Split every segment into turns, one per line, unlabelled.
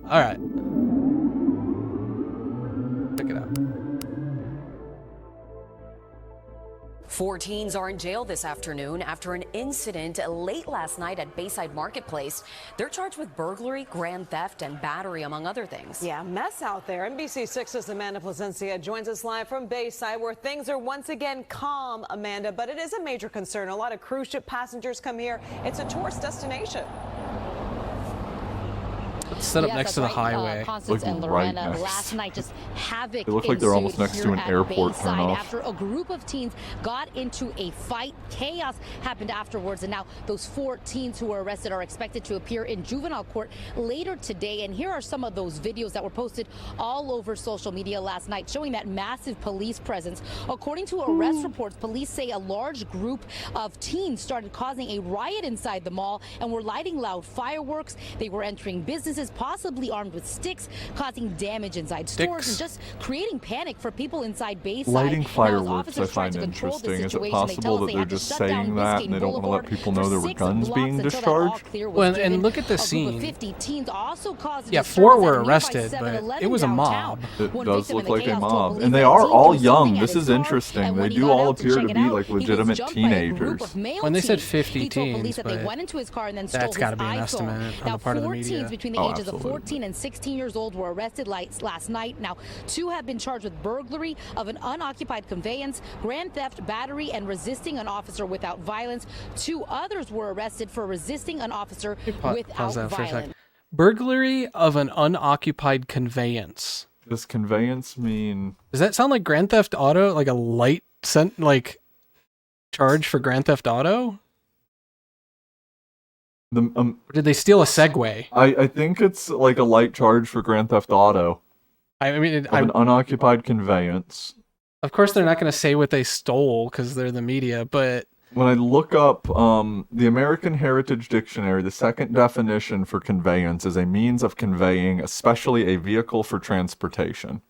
All right. Check it out.
4 teens are in jail this afternoon after an incident late last night at Bayside Marketplace. They're charged with burglary, grand theft, and battery, among other things.
Yeah, mess out there. NBC6's Amanda Placencia joins us live from Bayside, where things are once again calm, Amanda, but it is a major concern. A lot of cruise ship passengers come here. It's a tourist destination.
It's set up next to the highway.
Constance and Lorena, last night just havoc.
They look like they're almost next to an airport turnoff.
After a group of teens got into a fight, chaos happened afterwards, and now those 4 teens who were arrested are expected to appear in juvenile court later today. And here are some of those videos that were posted all over social media last night, showing that massive police presence. According to arrest reports, police say a large group of teens started causing a riot inside the mall and were lighting loud fireworks. They were entering businesses, possibly armed with sticks, causing damage inside stores and just creating panic for people inside Bayside.
Lighting fireworks I find interesting. Is it possible that they're just saying that and they don't want to let people know there were guns being discharged?
Well, and look at the scene.
50 teens also caused
Yeah, 4 were arrested, but it was a mob.
It does look like a mob. And they are all young. This is interesting. They do all appear to be like legitimate teenagers.
When they said 50 teens,
that they went into his car and then
that's
got to
be an estimate on the part of the media.
Teens between the ages of 14 and 16 years old were arrested last night. Now, 2 have been charged with burglary of an unoccupied conveyance, grand theft, battery, and resisting an officer without violence. 2 others were arrested for resisting an officer without violence.
Burglary of an unoccupied conveyance.
Does conveyance mean...
Does that sound like Grand Theft Auto? Like a light charge for Grand Theft Auto? Or did they steal a Segway?
I think it's like a light charge for Grand Theft Auto.
I mean,
an unoccupied conveyance.
Of course, they're not going to say what they stole because they're the media, but...
When I look up the American Heritage Dictionary, the second definition for conveyance is a means of conveying, especially a vehicle for transportation.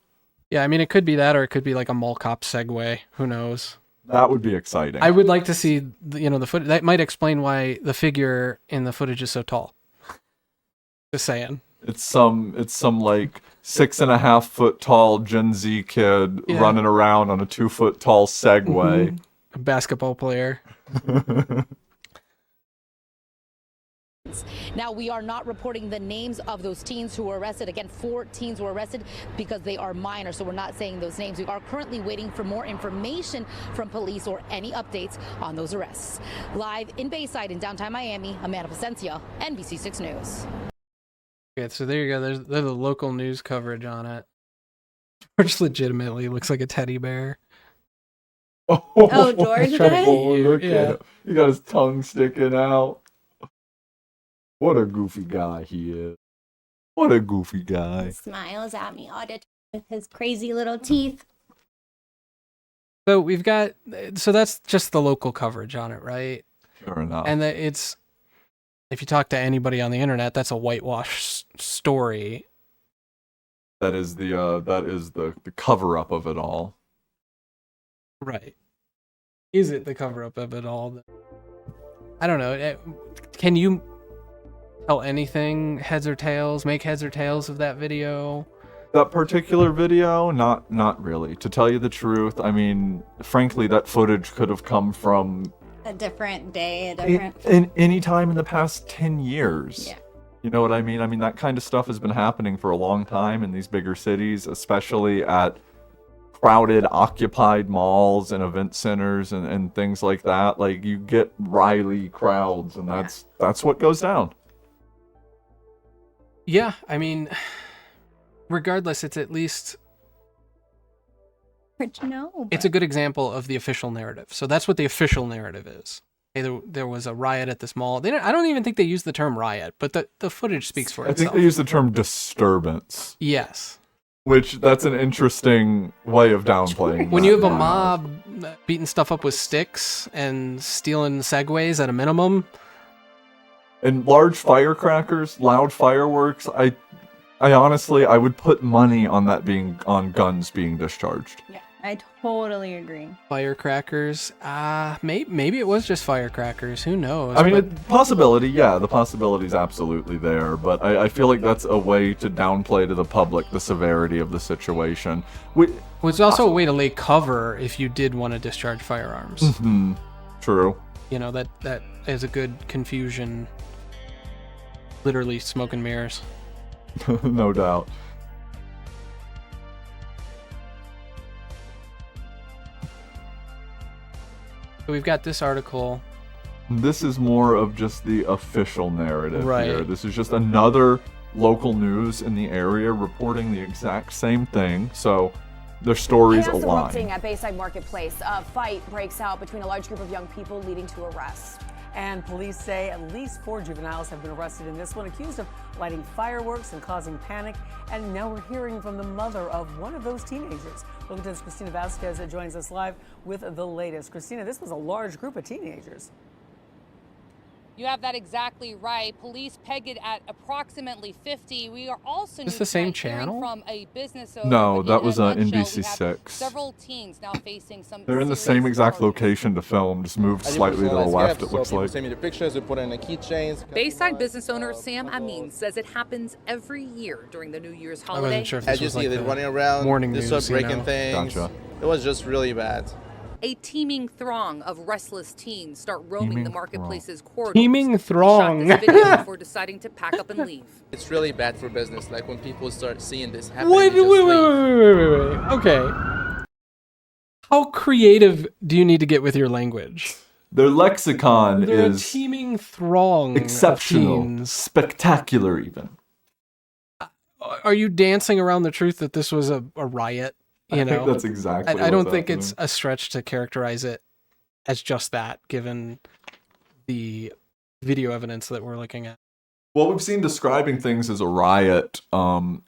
Yeah, I mean, it could be that, or it could be like a mall cop Segway. Who knows?
That would be exciting.
I would like to see, the footage. That might explain why the figure in the footage is so tall. Just saying.
It's some like 6.5 foot tall Gen Z kid running around on a 2 foot tall Segway.
A basketball player.
Now, we are not reporting the names of those teens who were arrested. Again, 4 teens were arrested because they are minors, so we're not saying those names. We are currently waiting for more information from police or any updates on those arrests. Live in Bayside in downtown Miami, Amanda Placencia, NBC6 News.
Okay, so there you go. There's the local news coverage on it. Which legitimately looks like a teddy bear.
Oh, George.
Look at him. He got his tongue sticking out. What a goofy guy he is. What a goofy guy.
He smiles at me all the time with his crazy little teeth.
So that's just the local coverage on it, right?
Sure enough.
And if you talk to anybody on the internet, that's a whitewash story.
That is the cover up of it all.
Right. Is it the cover up of it all? I don't know. Can you tell anything, heads or tails, make heads or tails of that video?
That particular video, not really. To tell you the truth, I mean, frankly, that footage could have come from
a different day,
in any time in the past 10 years.
Yeah.
You know what I mean? I mean, that kind of stuff has been happening for a long time in these bigger cities, especially at crowded, occupied malls and event centers and things like that. Like, you get riley crowds, and that's what goes down.
Yeah, I mean, regardless, it's at least... It's a good example of the official narrative. So that's what the official narrative is. Hey, there was a riot at this mall. I don't even think they used the term riot, but the footage speaks for itself.
I think they use the term disturbance.
Yes.
Which, that's an interesting way of downplaying.
When you have a mob beating stuff up with sticks and stealing Segways at a minimum.
And large firecrackers, loud fireworks, I honestly, I would put money on that on guns being discharged.
Yeah. I totally agree.
Firecrackers. Maybe it was just firecrackers. Who knows?
I mean,
But
possibility, yeah, the possibility is absolutely there, but I feel like that's a way to downplay to the public the severity of the situation.
it's also a way to lay cover if you did want to discharge firearms.
True.
You know, that is a good confusion. Literally smoke and mirrors.
No doubt.
So we've got this article.
This is more of just the official narrative
Right.
here. This is just another local news in the area reporting the exact same thing. So their stories
Chaos
align.
erupting at Bayside Marketplace. A fight breaks out between a large group of young people, leading to arrests.
And police say at least 4 juveniles have been arrested in this one, accused of lighting fireworks and causing panic. And now we're hearing from the mother of one of those teenagers. Local 10's Christina Vasquez joins us live with the latest. Christina, this was a large group of teenagers.
You have that exactly right. Police peg it at approximately 50. We are also
Is this the same
hearing
channel?
from a business owner.
No,
but
that
in
was
a
on
nutshell, we
NBC
have
6.
Several teens now facing some.
They're in the
serious
same exact
charges.
location to film, just moved slightly to the left, it looks like.
Send me the pictures, we put in the keychains.
Bayside business owner Sam Amin says it happens every year during the New Year's
I
holiday.
wasn't sure if
As
this
you
was
see,
like
they're
the
running around,
morning
they
news,
start
you
breaking
know?
things.
Gotcha.
It was just really bad.
A teeming throng of restless teens start roaming
Teeming
the marketplace's corridors.
Teeming
They
throng.
Shot this video before deciding to pack up and leave.
It's really bad for business. Like when people start seeing this happening,
Wait.
they just leave.
Okay. How creative do you need to get with your language?
Their lexicon
They're a
is
teeming throng
exceptional,
of teens.
spectacular even.
Are you dancing around the truth that this was a riot? You
I
know,
think that's exactly
I don't
what's
think it's
happening.
a stretch to characterize it as just that, given the video evidence that we're looking at.
What we've seen describing things as a riot,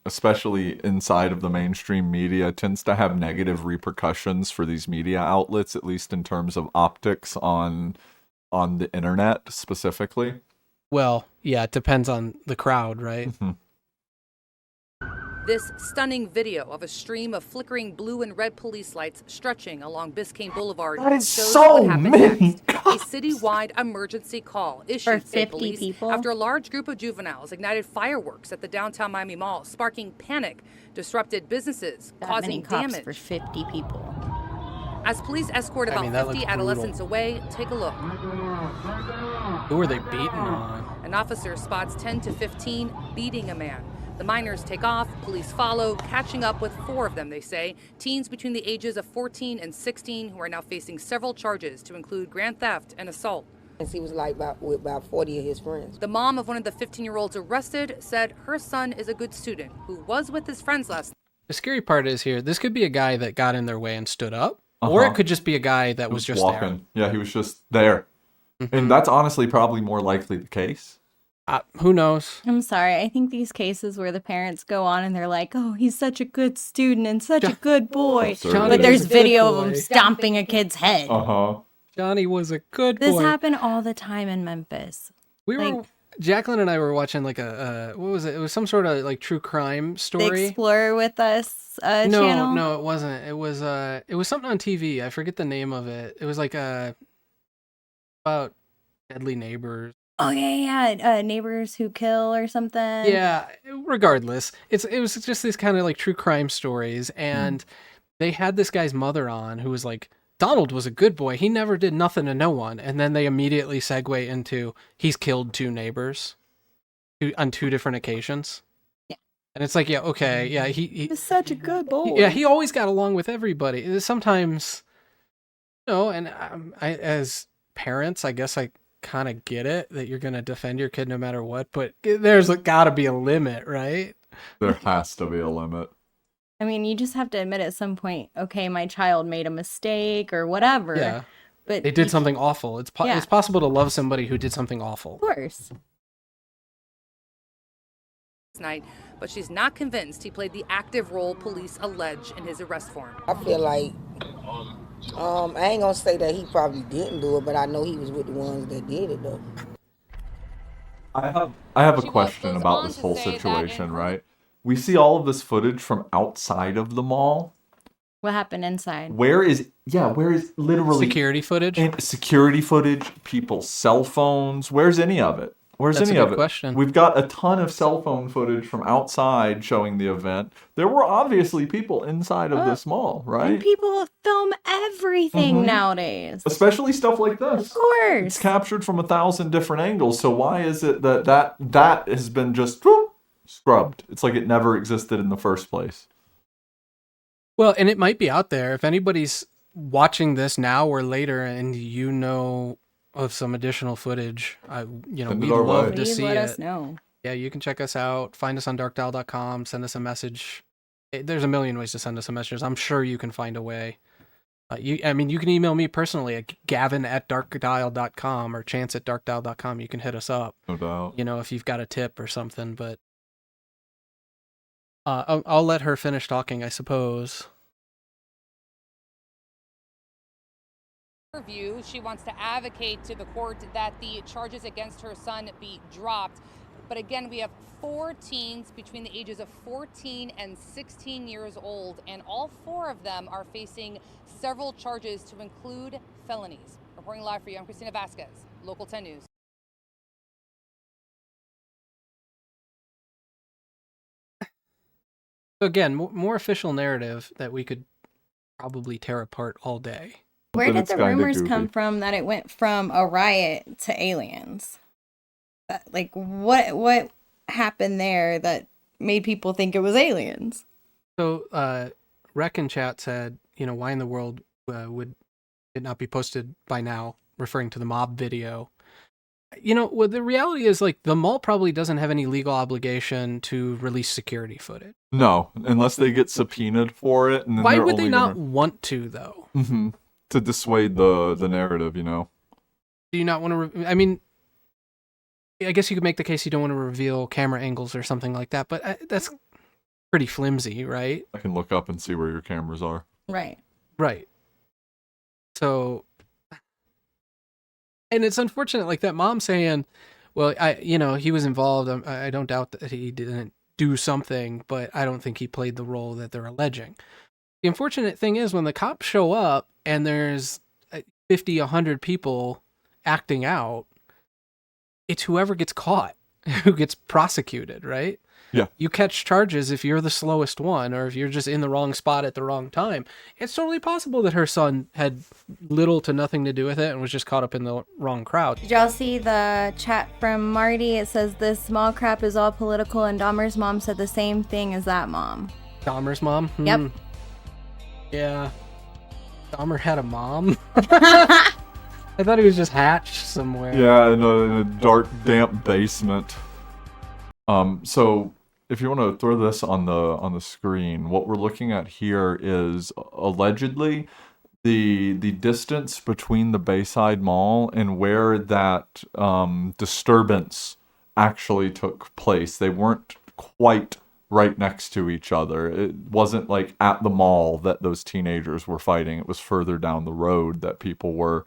especially inside of the mainstream media, tends to have negative repercussions for these media outlets, at least in terms of optics on the internet specifically.
Well, yeah, it depends on the crowd, right?
This stunning video of a stream of flickering blue and red police lights stretching along Biscayne Boulevard
That is
shows
so
what happened
many
next. A citywide emergency call issued, said
50
police,
people?
after a large group of juveniles ignited fireworks at the downtown Miami Mall, sparking panic, disrupted businesses,
That
causing
many cops
damage.
for 50 people.
As police escort about
that
50
looks
adolescents away, take a look.
Who are they beating on?
An officer spots 10 to 15 beating a man. The minors take off, police follow, catching up with 4 of them, they say. Teens between the ages of 14 and 16 who are now facing several charges to include grand theft and assault.
He was like with about 40 of his friends.
The mom of one of the 15-year-olds arrested said her son is a good student who was with his friends last.
The scary part is here, this could be a guy that got in their way and stood up, or it could just be a guy that was just
walking. Yeah, he was just there. And that's honestly probably more likely the case.
Who knows?
I'm sorry. I think these cases where the parents go on and they're like, oh, he's such a good student and such a good boy.
Johnny
But there's
was a good
video of
boy.
him stomping a kid's head.
Johnny was a good
This
boy.
happened all the time in Memphis.
We were Jacqueline and I were watching like a what was it? It was some sort of like true crime
The
story.
Explore With Us channel.
No, it wasn't. It was something on TV. I forget the name of it. It was like about deadly neighbors.
Oh, yeah. Neighbors Who Kill or something.
Yeah, regardless, it was just these kind of like true crime stories, and they had this guy's mother on who was like, Donald was a good boy. He never did nothing to no one. And then they immediately segue into he's killed 2 neighbors on 2 different occasions.
Yeah.
And it's like, yeah, okay, yeah, he
He's such a good boy.
yeah, he always got along with everybody. Sometimes, and I as parents, I guess I kind of get it that you're going to defend your kid no matter what, but there's got to be a limit, right?
There has to be a limit.
I mean, you just have to admit at some point, okay, my child made a mistake or whatever.
Yeah.
But
They did something awful. It's it's possible to love somebody who did something awful.
Of course.
Night, but she's not convinced he played the active role police allege in his arrest warrant.
I feel like, I ain't gonna say that he probably didn't do it, but I know he was with the ones that did it though.
I have a question about this whole situation, right? We see all of this footage from outside of the mall.
What happened inside?
Where is literally
Security footage?
security footage, people's cell phones? Where's any of it? Where's
That's
any
a
of
good
it?
question.
We've got a ton of cell phone footage from outside showing the event. There were obviously people inside of this mall, right?
And people film everything nowadays.
Especially stuff like this.
Of course.
It's captured from 1,000 different angles. So why is it that has been just whoop, scrubbed? It's like it never existed in the first place.
Well, and it might be out there. If anybody's watching this now or later and you know of some additional footage, we'd love to see
let
it.
us know.
Yeah, you can check us out. Find us on darkdial.com. Send us a message. There's a million ways to send us a message. I'm sure you can find a way. You can email me personally at gavin@darkdial.com or chance@darkdial.com. You can hit us up.
No doubt.
If you've got a tip or something. But I'll let her finish talking, I suppose.
View, she wants to advocate to the court that the charges against her son be dropped. But again, we have 4 teens between the ages of 14 and 16 years old, and all 4 of them are facing several charges to include felonies. Reporting live for you, I'm Christina Vasquez, Local 10 News.
So again, more official narrative that we could probably tear apart all day.
Where did the rumors come from that it went from a riot to aliens? Like, what happened there that made people think it was aliens?
So, Rec in chat said, why in the world would it not be posted by now, referring to the mob video? Well, the reality is, the mall probably doesn't have any legal obligation to release security footage.
No, unless they get subpoenaed for it. And then
why would they not want to, though?
Mm-hmm. To dissuade the narrative,
Do you not want to... I guess you could make the case you don't want to reveal camera angles or something like that, but that's pretty flimsy, right?
I can look up and see where your cameras are.
Right.
So... And it's unfortunate, that mom saying, well, he was involved. I don't doubt that he didn't do something, but I don't think he played the role that they're alleging. The unfortunate thing is when the cops show up and there's 50, 100 people acting out, it's whoever gets caught who gets prosecuted, right?
Yeah.
You catch charges if you're the slowest one or if you're just in the wrong spot at the wrong time. It's totally possible that her son had little to nothing to do with it and was just caught up in the wrong crowd.
Did y'all see the chat from Marty? It says this small crap is all political, and Dahmer's mom said the same thing as that mom.
Dahmer's mom?
Yep.
Yeah. Dahmer had a mom? I thought he was just hatched somewhere.
Yeah, in a dark, damp basement. So if you want to throw this on the screen, what we're looking at here is allegedly the distance between the Bayside Mall and where that disturbance actually took place. They weren't quite right next to each other. It wasn't like at the mall that those teenagers were fighting. It was further down the road that people were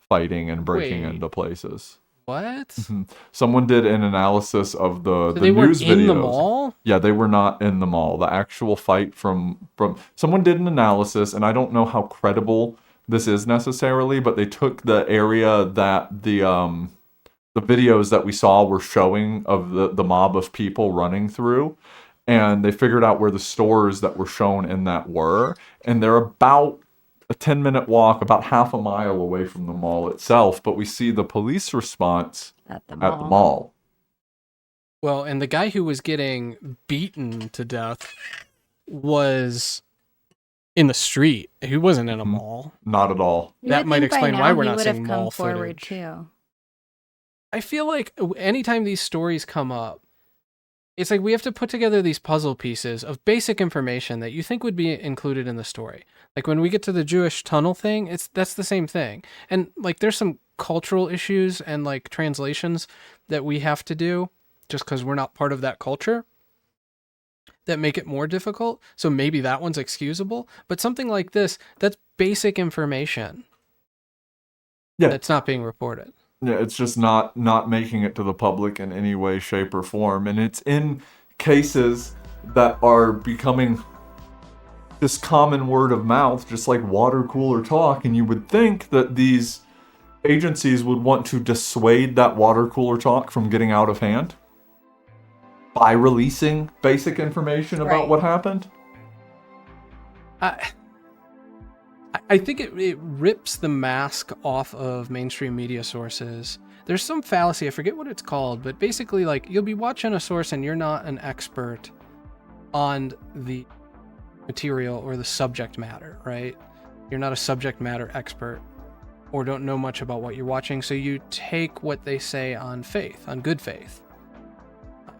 fighting and breaking into places.
What?
Mm-hmm. Someone did an analysis of the
they
news videos.
In the mall?
Yeah, they were not in the mall. The actual fight from someone did an analysis, and I don't know how credible this is necessarily, but they took the area that the videos that we saw were showing of the mob of people running through, and they figured out where the stores that were shown in that were, and they're about a 10-minute walk, about half a mile away from the mall itself, but we see the police response
at the
mall.
Well, and the guy who was getting beaten to death was in the street. He wasn't in a mall.
Not at all.
That might explain why we're not seeing mall
forward
footage.
Too.
I feel like anytime these stories come up, it's like we have to put together these puzzle pieces of basic information that you think would be included in the story. Like when we get to the Jewish tunnel thing, that's the same thing. And there's some cultural issues and translations that we have to do just because we're not part of that culture that make it more difficult. So maybe that one's excusable. But something like this, that's basic information.
Yeah.
That's not being reported.
Yeah, it's just not making it to the public in any way, shape, or form. And it's in cases that are becoming just common word of mouth, just like water cooler talk, and you would think that these agencies would want to dissuade that water cooler talk from getting out of hand by releasing basic information about what happened.
I think it rips the mask off of mainstream media sources. There's some fallacy, I forget what it's called, but basically, like, you'll be watching a source and you're not an expert on the material or the subject matter, right? You're not a subject matter expert or don't know much about what you're watching, so you take what they say on faith, on good faith,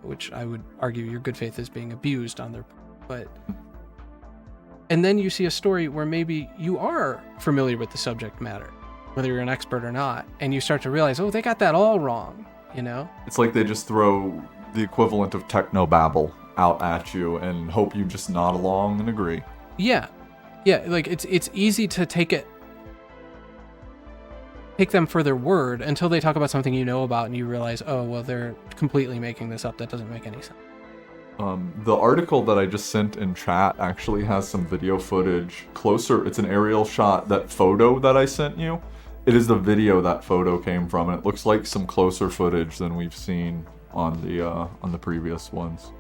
which I would argue your good faith is being abused on their part, but... And then you see a story where maybe you are familiar with the subject matter, whether you're an expert or not, and you start to realize, oh, they got that all wrong, you know?
It's like they just throw the equivalent of technobabble out at you and hope you just nod along and agree.
Yeah. Yeah, like it's easy to take them for their word until they talk about something you know about and you realize, oh, well, they're completely making this up. That doesn't make any sense.
The article that I just sent in chat actually has some video footage closer. It's an aerial shot. That photo that I sent you, it is the video that photo came from, and it looks like some closer footage than we've seen on the previous ones.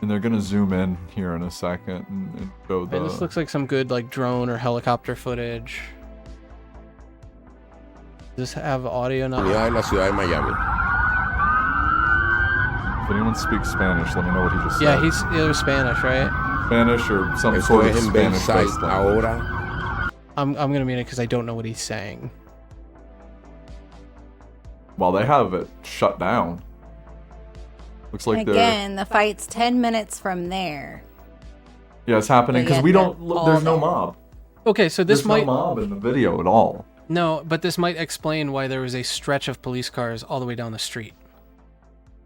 And they're gonna zoom in here in a second and show the...
And this looks like some good like drone or helicopter footage. Does this have audio now?
La ciudad de Miami.
If anyone speaks Spanish, let me know what he just said.
Yeah, it was Spanish, right?
Spanish or some sort of Spanish-based language.
I'm gonna mute it because I don't know what he's saying.
Well, they have it shut down. Looks like
again, the fight's 10 minutes from there.
Yeah, it's happening because we don't. There's no mob.
Okay, so this
There's no mob in the video at all.
No, but this might explain why there was a stretch of police cars all the way down the street.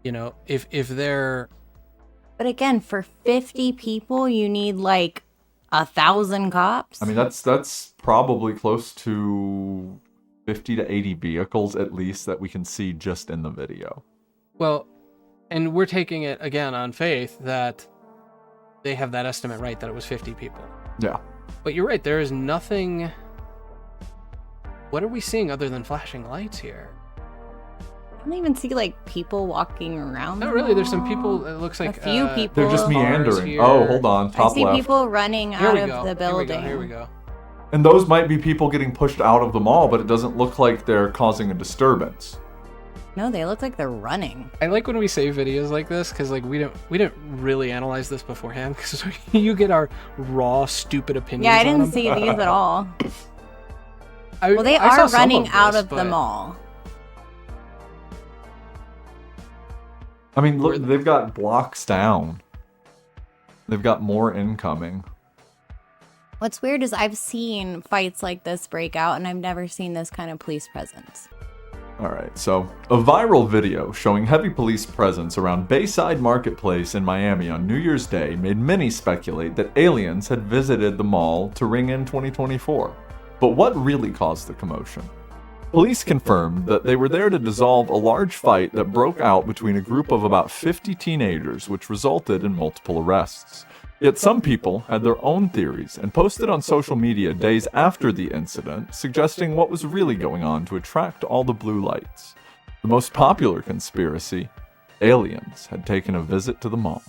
You know, if they're...
But again, for 50 people, you need like 1,000 cops.
I mean, that's probably close to 50 to 80 vehicles at least that we can see just in the video.
Well, and we're taking it again on faith that they have that estimate right, that it was 50 people.
Yeah.
But you're right, there is nothing... What are we seeing other than flashing lights here?
I don't even see like people walking around.
Not really. There's some people. It looks like
a few people.
They're just meandering. Oh, hold on. Top
I see
left.
people running out of the building.
Here we go.
And those might be people getting pushed out of the mall, but it doesn't look like they're causing a disturbance.
No, they look like they're running.
I like when we save videos like this because like we didn't really analyze this beforehand because you get our raw, stupid opinions.
Yeah, I didn't see these at all. Well, they
I
are running out of the mall.
I mean, look, they've got blocks down. They've got more incoming.
What's weird is I've seen fights like this break out, and I've never seen this kind of police presence.
Alright, so a viral video showing heavy police presence around Bayside Marketplace in Miami on New Year's Day made many speculate that aliens had visited the mall to ring in 2024. But what really caused the commotion? Police confirmed that they were there to dissolve a large fight that broke out between a group of about 50 teenagers, which resulted in multiple arrests. Yet some people had their own theories and posted on social media days after the incident, suggesting what was really going on to attract all the blue lights. The most popular conspiracy: aliens had taken a visit to the mall.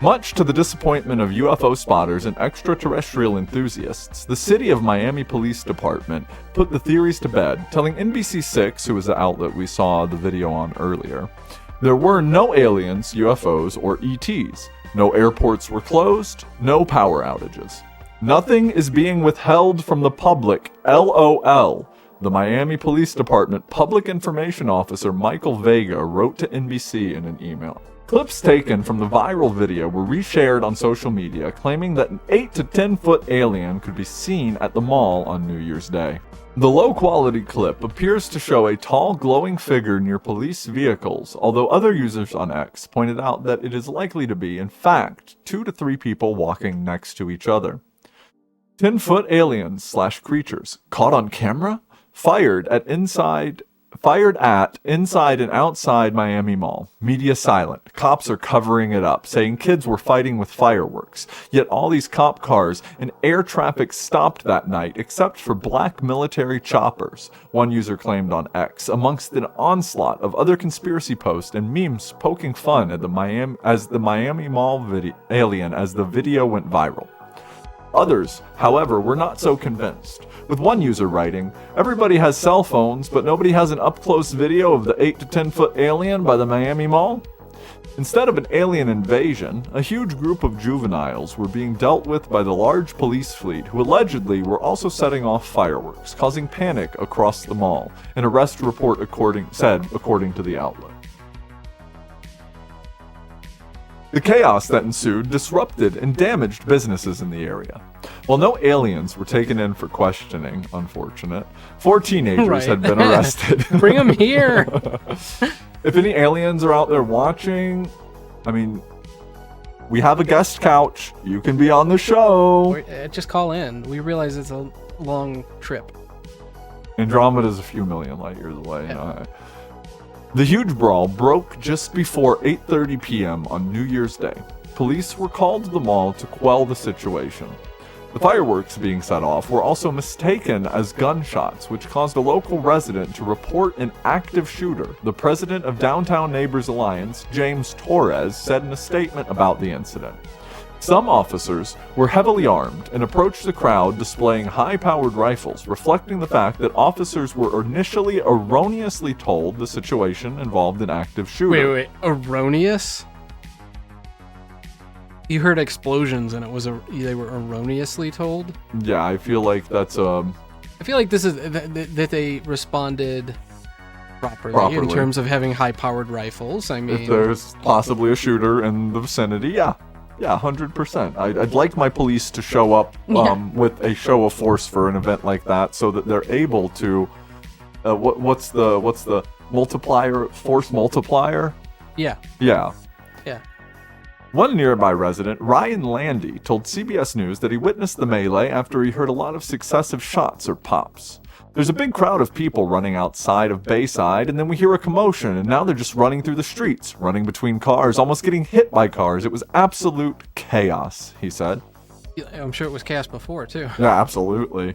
Much to the disappointment of UFO spotters and extraterrestrial enthusiasts, the City of Miami Police Department put the theories to bed, telling NBC6, who was the outlet we saw the video on earlier, there were no aliens, UFOs, or ETs. No airports were closed, no power outages. Nothing is being withheld from the public, LOL. The Miami Police Department Public Information Officer Michael Vega wrote to NBC in an email. Clips taken from the viral video were reshared on social media, claiming that an 8 to 10 foot alien could be seen at the mall on New Year's Day. The low-quality clip appears to show a tall, glowing figure near police vehicles, although other users on X pointed out that it is likely to be, in fact, 2 to 3 people walking next to each other. 10-foot aliens/creatures caught on camera? Fired at inside fired at inside and outside Miami Mall. Media silent. Cops are covering it up, saying kids were fighting with fireworks. Yet all these cop cars and air traffic stopped that night except for black military choppers, one user claimed on X, amongst an onslaught of other conspiracy posts and memes poking fun at the Miami Mall alien as the video went viral. Others, however, were not so convinced, with one user writing, "Everybody has cell phones, but nobody has an up-close video of the 8 to 10 foot alien by the Miami Mall?" Instead of an alien invasion, a huge group of juveniles were being dealt with by the large police fleet, who allegedly were also setting off fireworks, causing panic across the mall, an arrest report said according to the outlet. The chaos that ensued disrupted and damaged businesses in the area. While no aliens were taken in for questioning, unfortunate, 4 teenagers had been arrested.
Bring them here!
If any aliens are out there watching, I mean, we have a guest couch. You can be on the show.
Just call in. We realize it's a long trip.
Andromeda's a few million light years away. Yeah. The huge brawl broke just before 8:30 p.m. on New Year's Day. Police were called to the mall to quell the situation. The fireworks being set off were also mistaken as gunshots, which caused a local resident to report an active shooter. The president of Downtown Neighbors Alliance, James Torres, said in a statement about the incident. Some officers were heavily armed and approached the crowd displaying high-powered rifles, reflecting the fact that officers were initially erroneously told the situation involved an active shooter.
Wait, erroneous? You heard explosions and they were erroneously told?
Yeah, I feel like that's
I feel like this is that they responded properly in terms of having high-powered rifles. I mean,
if there's possibly a shooter in the vicinity, yeah. Yeah, 100%. I'd like my police to show up with a show of force for an event like that, so that they're able to. What's the multiplier? Force multiplier?
Yeah.
Yeah.
Yeah.
One nearby resident, Ryan Landy, told CBS News that he witnessed the melee after he heard a lot of successive shots or pops. There's a big crowd of people running outside of Bayside, and then we hear a commotion, and now they're just running through the streets, running between cars, almost getting hit by cars. It was absolute chaos, he said.
I'm sure it was chaos before, too.
Yeah, absolutely.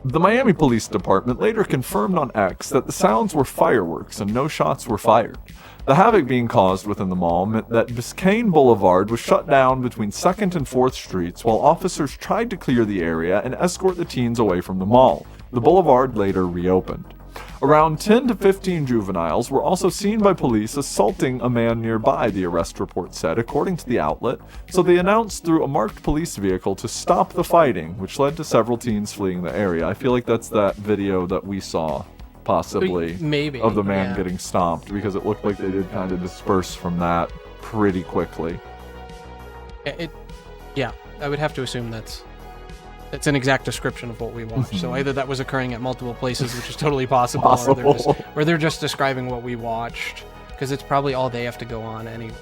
The Miami Police Department later confirmed on X that the sounds were fireworks and no shots were fired. The havoc being caused within the mall meant that Biscayne Boulevard was shut down between 2nd and 4th Streets while officers tried to clear the area and escort the teens away from the mall. The boulevard later reopened. Around 10 to 15 juveniles were also seen by police assaulting a man nearby, the arrest report said, according to the outlet, so they announced through a marked police vehicle to stop the fighting, which led to several teens fleeing the area. I feel like that's that video that we saw, possibly,
maybe,
of the man getting stomped, because it looked like they did kind of disperse from that pretty quickly.
Yeah, I would have to assume that's an exact description of what we watched. So either that was occurring at multiple places, which is totally possible. Or they're just describing what we watched, because it's probably all they have to go on anyway.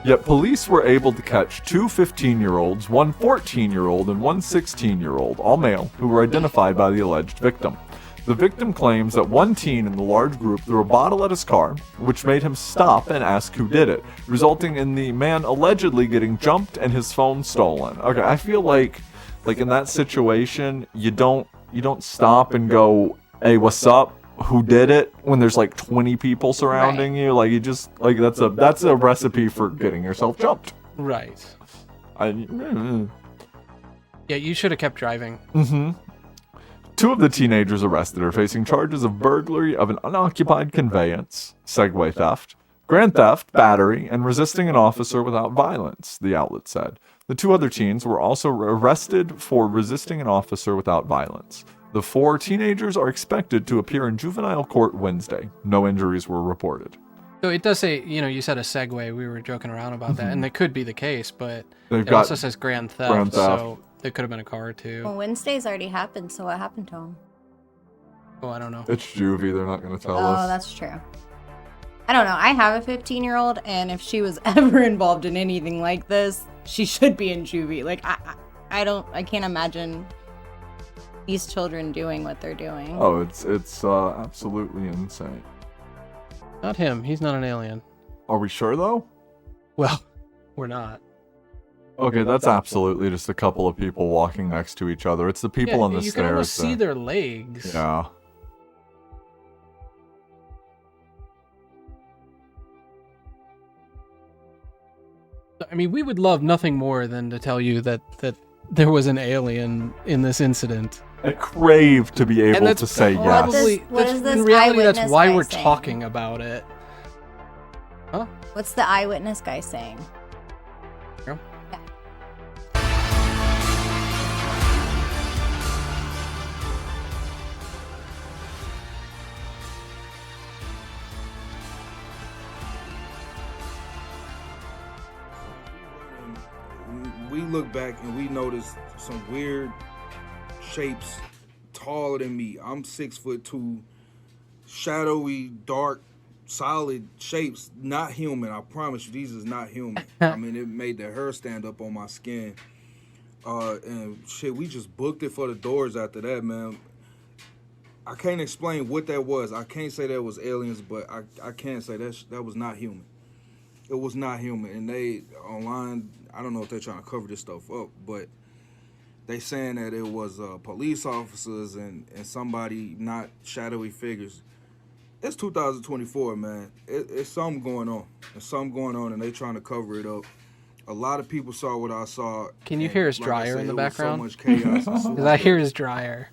Yet police were able to catch 2 15-year-olds, 1 14-year-old, and 1 16-year-old, all male, who were identified by the alleged victim. The victim claims that one teen in the large group threw a bottle at his car, which made him stop and ask who did it, resulting in the man allegedly getting jumped and his phone stolen. Okay, I feel like in that situation, you don't stop and go, "Hey, what's up? Who did it?" when there's like 20 people surrounding you. Like, you just, like, that's a recipe for getting yourself jumped.
Right. Yeah, you should have kept driving.
Mm-hmm. 2 of the teenagers arrested are facing charges of burglary of an unoccupied conveyance, Segway theft, grand theft, battery, and resisting an officer without violence, the outlet said. The 2 other teens were also arrested for resisting an officer without violence. The 4 teenagers are expected to appear in juvenile court Wednesday. No injuries were reported.
So it does say, you said a Segway. We were joking around about that, and that could be the case, but it also says grand theft, so it could have been a car too.
Well, Wednesday's already happened, so what happened to him?
Oh, I don't know.
It's juvie. They're not going to tell us.
Oh, that's true. I don't know. I have a 15-year-old, and if she was ever involved in anything like this, she should be in juvie. Like, I can't imagine these children doing what they're doing.
Oh, it's absolutely insane.
Not him. He's not an alien.
Are we sure though?
Well, we're not.
Okay, that's absolutely just a couple of people walking next to each other. It's the people on the
you
stairs.
can almost see
that-
their legs.
Yeah.
I mean, we would love nothing more than to tell you that there was an alien in this incident.
I crave to be able to say yes.
Probably,
What is this
in reality, that's
eyewitness
why
guy
we're
saying?
talking about it. Huh?
What's the eyewitness guy saying?
Yeah.
We look back and we notice some weird shapes taller than me. I'm 6'2", shadowy, dark, solid shapes, not human. I promise you, these is not human. I mean, it made the hair stand up on my skin. And shit, we just booked it for the doors after that, man. I can't explain what that was. I can't say that was aliens, but I can say that was not human. It was not human. And they, online, I don't know if they're trying to cover this stuff up, but they saying that it was police officers and somebody, not shadowy figures. It's 2024, man. It's something going on. There's something going on, and they trying to cover it up. A lot of people saw what I saw.
Can you hear his dryer in the background?
So much chaos.
Because I hear his dryer.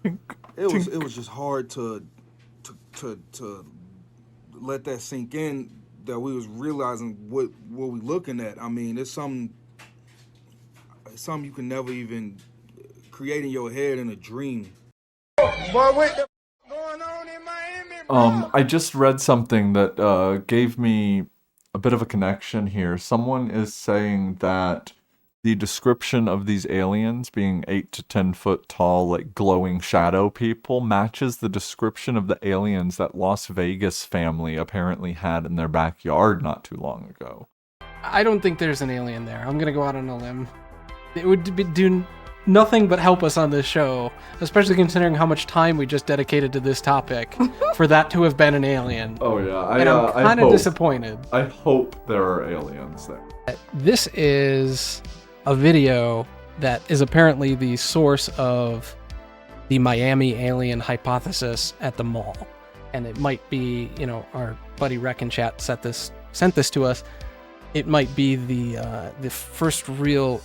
It was just hard to let that sink in, that we was realizing what we looking at. I mean, it's something you can never even create in your head in a dream.
Boy, what the going on in Miami, bro?
I just read something that gave me a bit of a connection here. Someone is saying that the description of these aliens being 8 to 10 foot tall, like glowing shadow people, matches the description of the aliens that Las Vegas family apparently had in their backyard not too long ago.
I don't think there's an alien there. I'm gonna go out on a limb. It would do nothing but help us on this show, especially considering how much time we just dedicated to this topic, for that to have been an alien.
Oh yeah,
and I'm kind of disappointed.
I hope there are aliens there.
This is a video that is apparently the source of the Miami alien hypothesis at the mall. And it might be, our buddy Rec in chat sent this to us. It might be the first real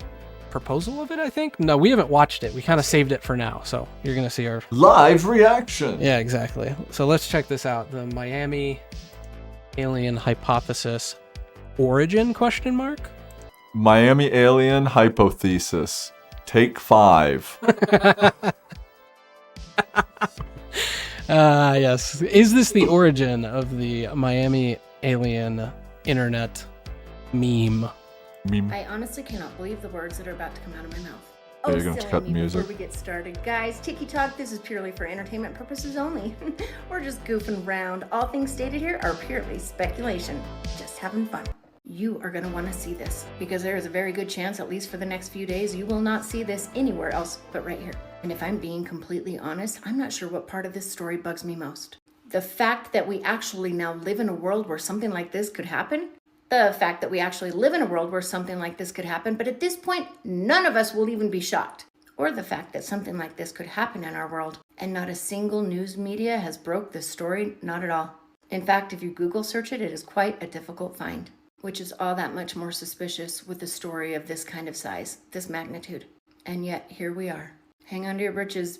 proposal of it, I think. No, we haven't watched it. We kind of saved it for now. So you're going to see our
live reaction.
Yeah, exactly. So let's check this out. The Miami alien hypothesis origin ?
Miami alien hypothesis. Take 5.
Yes. Is this the origin of the Miami alien internet meme?
I honestly cannot believe the words that are about to come out of my mouth.
Yeah, you're gonna have to cut the music.
Before we get started, guys, Tiki Talk, this is purely for entertainment purposes only. We're just goofing around. All things stated here are purely speculation. Just having fun. You are going to want to see this, because there is a very good chance, at least for the next few days, you will not see this anywhere else but right here. And if I'm being completely honest, I'm not sure what part of this story bugs me most. The fact that we actually now live in a world where something like this could happen. The fact that we actually live in a world where something like this could happen, but at this point, none of us will even be shocked. Or the fact that something like this could happen in our world, and not a single news media has broke this story, not at all. In fact, if you Google search it, it is quite a difficult find, which is all that much more suspicious with a story of this kind of size, this magnitude. And yet, here we are. Hang on to your britches.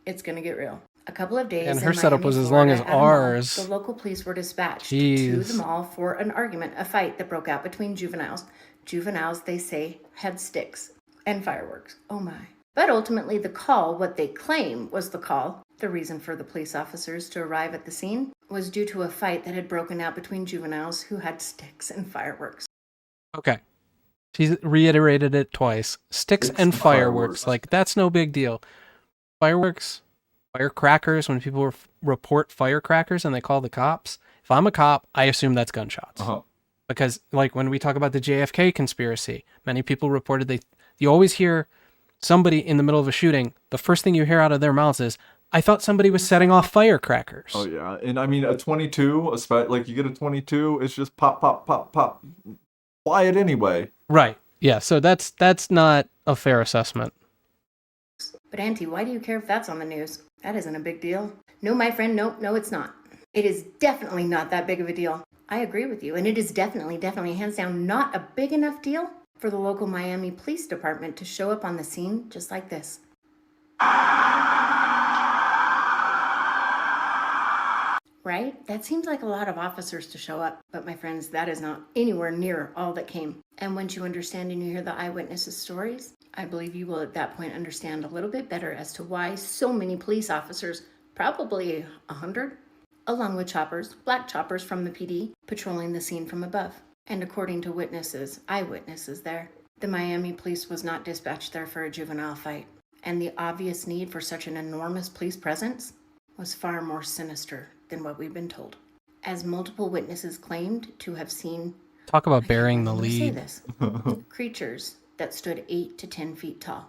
It's gonna get real. A couple of days
And
in
her setup
Miami,
was as
Florida,
long as
at a mall,
ours.
The local police were dispatched to
Jeez.
the mall for an argument, a fight that broke out between juveniles. Juveniles, they say, had sticks and fireworks. Oh my. But ultimately the call, what they claim was the call, the reason for the police officers to arrive at the scene, was due to a fight that had broken out between juveniles who had sticks and fireworks.
Okay. She reiterated it twice. Sticks and fireworks. Like, that's no big deal. Fireworks, firecrackers, when people report firecrackers and they call the cops, if I'm a cop, I assume that's gunshots. Because, like, when we talk about the JFK conspiracy, many people reported you always hear somebody in the middle of a shooting, the first thing you hear out of their mouths is, I thought somebody was setting off firecrackers.
Oh yeah, and I mean a 22, like you get a 22, it's just pop, pop, pop, pop. Quiet anyway.
Right. Yeah. So that's not a fair assessment.
But Auntie, why do you care if that's on the news? That isn't a big deal. No, my friend, no, it's not. It is definitely not that big of a deal. I agree with you, and it is definitely, hands down, not a big enough deal for the local Miami Police Department to show up on the scene just like this. Right? That seems like a lot of officers to show up, but my friends, that is not anywhere near all that came. And once you understand and you hear the eyewitnesses' stories, I believe you will at that point understand a little bit better as to why so many police officers, probably 100, along with choppers, black choppers from the PD, patrolling the scene from above. And according to witnesses, eyewitnesses there, the Miami police was not dispatched there for a juvenile fight. And the obvious need for such an enormous police presence was far more sinister than what we've been told. As multiple witnesses claimed to have seen...
Talk about burying the lead.
Say this. Creatures that stood 8 to 10 feet tall,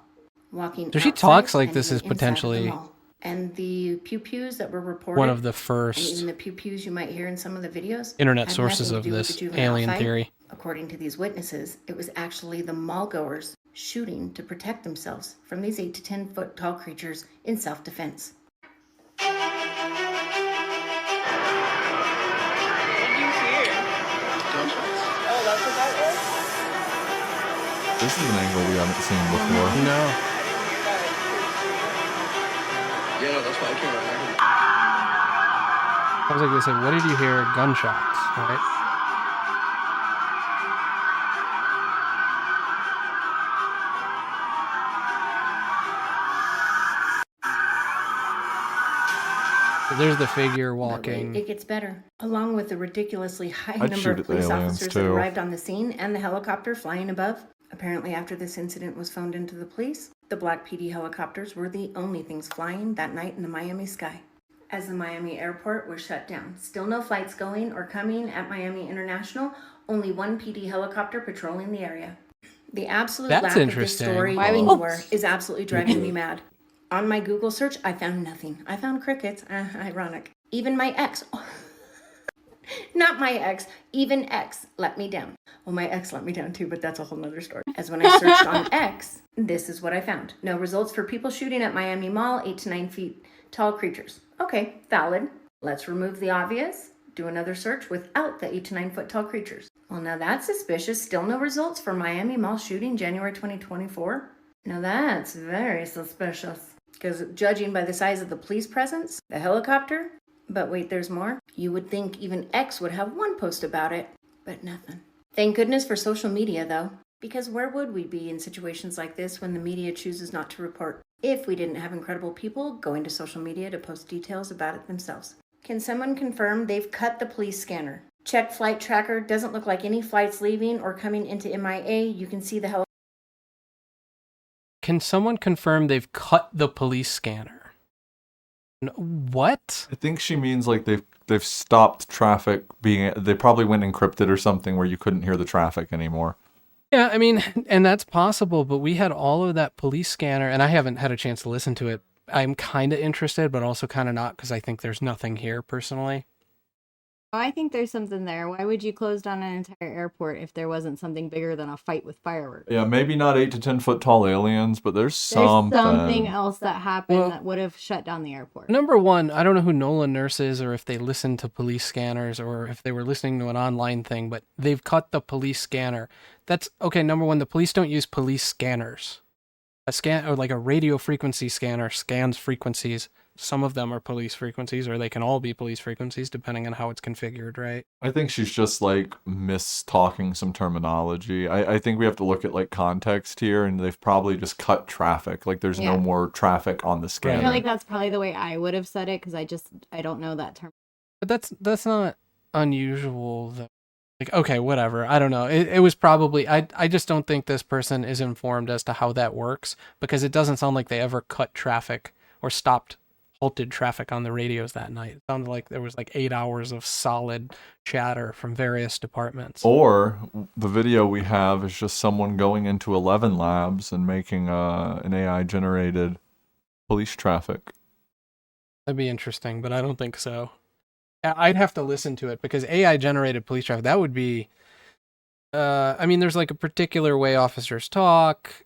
walking
So she talks like this is potentially...
And the pew-pews that were reported...
one of the first...
And even the pew-pews you might hear in some of the videos...
internet sources of this alien theory.
According to these witnesses, it was actually the mall-goers shooting to protect themselves from these 8 to 10 foot tall creatures in self-defense.
This is an angle we haven't seen before.
No.
Yeah, no, that's why I came right here.
I was like, they said, what did you hear? Gunshots, right? So there's the figure walking.
It gets better. Along with the ridiculously high number of police officers that arrived on the scene and the helicopter flying above. Apparently, after this incident was phoned into the police, the black PD helicopters were the only things flying that night in the Miami sky. As the Miami airport was shut down, still no flights going or coming at Miami International, only one PD helicopter patrolling the area. The absolute lack of this story anywhere is absolutely driving me mad. On my Google search, I found nothing. I found crickets. Ironic. Even my ex... Not my ex, even X let me down. Well, my ex let me down too, but that's a whole nother story. As when I searched on X, this is what I found. No results for people shooting at Miami Mall, 8 to 9 feet tall creatures. Okay, valid. Let's remove the obvious. Do another search without the 8 to 9 foot tall creatures. Well, now that's suspicious. Still no results for Miami Mall shooting January 2024. Now that's very suspicious. Because judging by the size of the police presence, the helicopter... But wait, there's more. You would think even X would have one post about it, but nothing. Thank goodness for social media, though, because where would we be in situations like this when the media chooses not to report if we didn't have incredible people going to social media to post details about it themselves? Can someone confirm they've cut the police scanner? Check flight tracker, doesn't look like any flights leaving or coming into MIA. You can see the helicopter.
Can someone confirm they've cut the police scanner? What?
I think she means like they've stopped traffic being. They probably went encrypted or something where you couldn't hear the traffic anymore.
Yeah, I mean, and that's possible, but we had all of that police scanner, and I haven't had a chance to listen to it. I'm kind of interested, but also kind of not, because I think there's nothing here personally.
Oh, I think there's something there. Why would you close down an entire airport if there wasn't something bigger than a fight with fireworks?
Yeah, maybe not 8 to 10 foot tall aliens, but there's something
else that happened that would have shut down the airport.
Number one, I don't know who Nolan Nurse is, or if they listened to police scanners, or if they were listening to an online thing, but they've cut the police scanner. That's okay. Number one, the police don't use police scanners. A scan, or like a radio frequency scanner, scans frequencies. Some of them are police frequencies, or they can all be police frequencies, depending on how it's configured, right?
I think she's just like mistalking some terminology. I think we have to look at like context here, and they've probably just cut traffic. Like there's no more traffic on the scanner.
I feel like that's probably the way I would have said it, because I don't know that term.
But that's not unusual, though. Like, okay, whatever. I don't know. It was probably... I just don't think this person is informed as to how that works, because it doesn't sound like they ever cut traffic or stopped halted traffic on the radios that night. It sounded like there was like 8 hours of solid chatter from various departments.
Or the video we have is just someone going into 11 labs and making an AI-generated police traffic.
That'd be interesting, but I don't think so. I'd have to listen to it because AI-generated police traffic, that would be... I mean, there's like a particular way officers talk.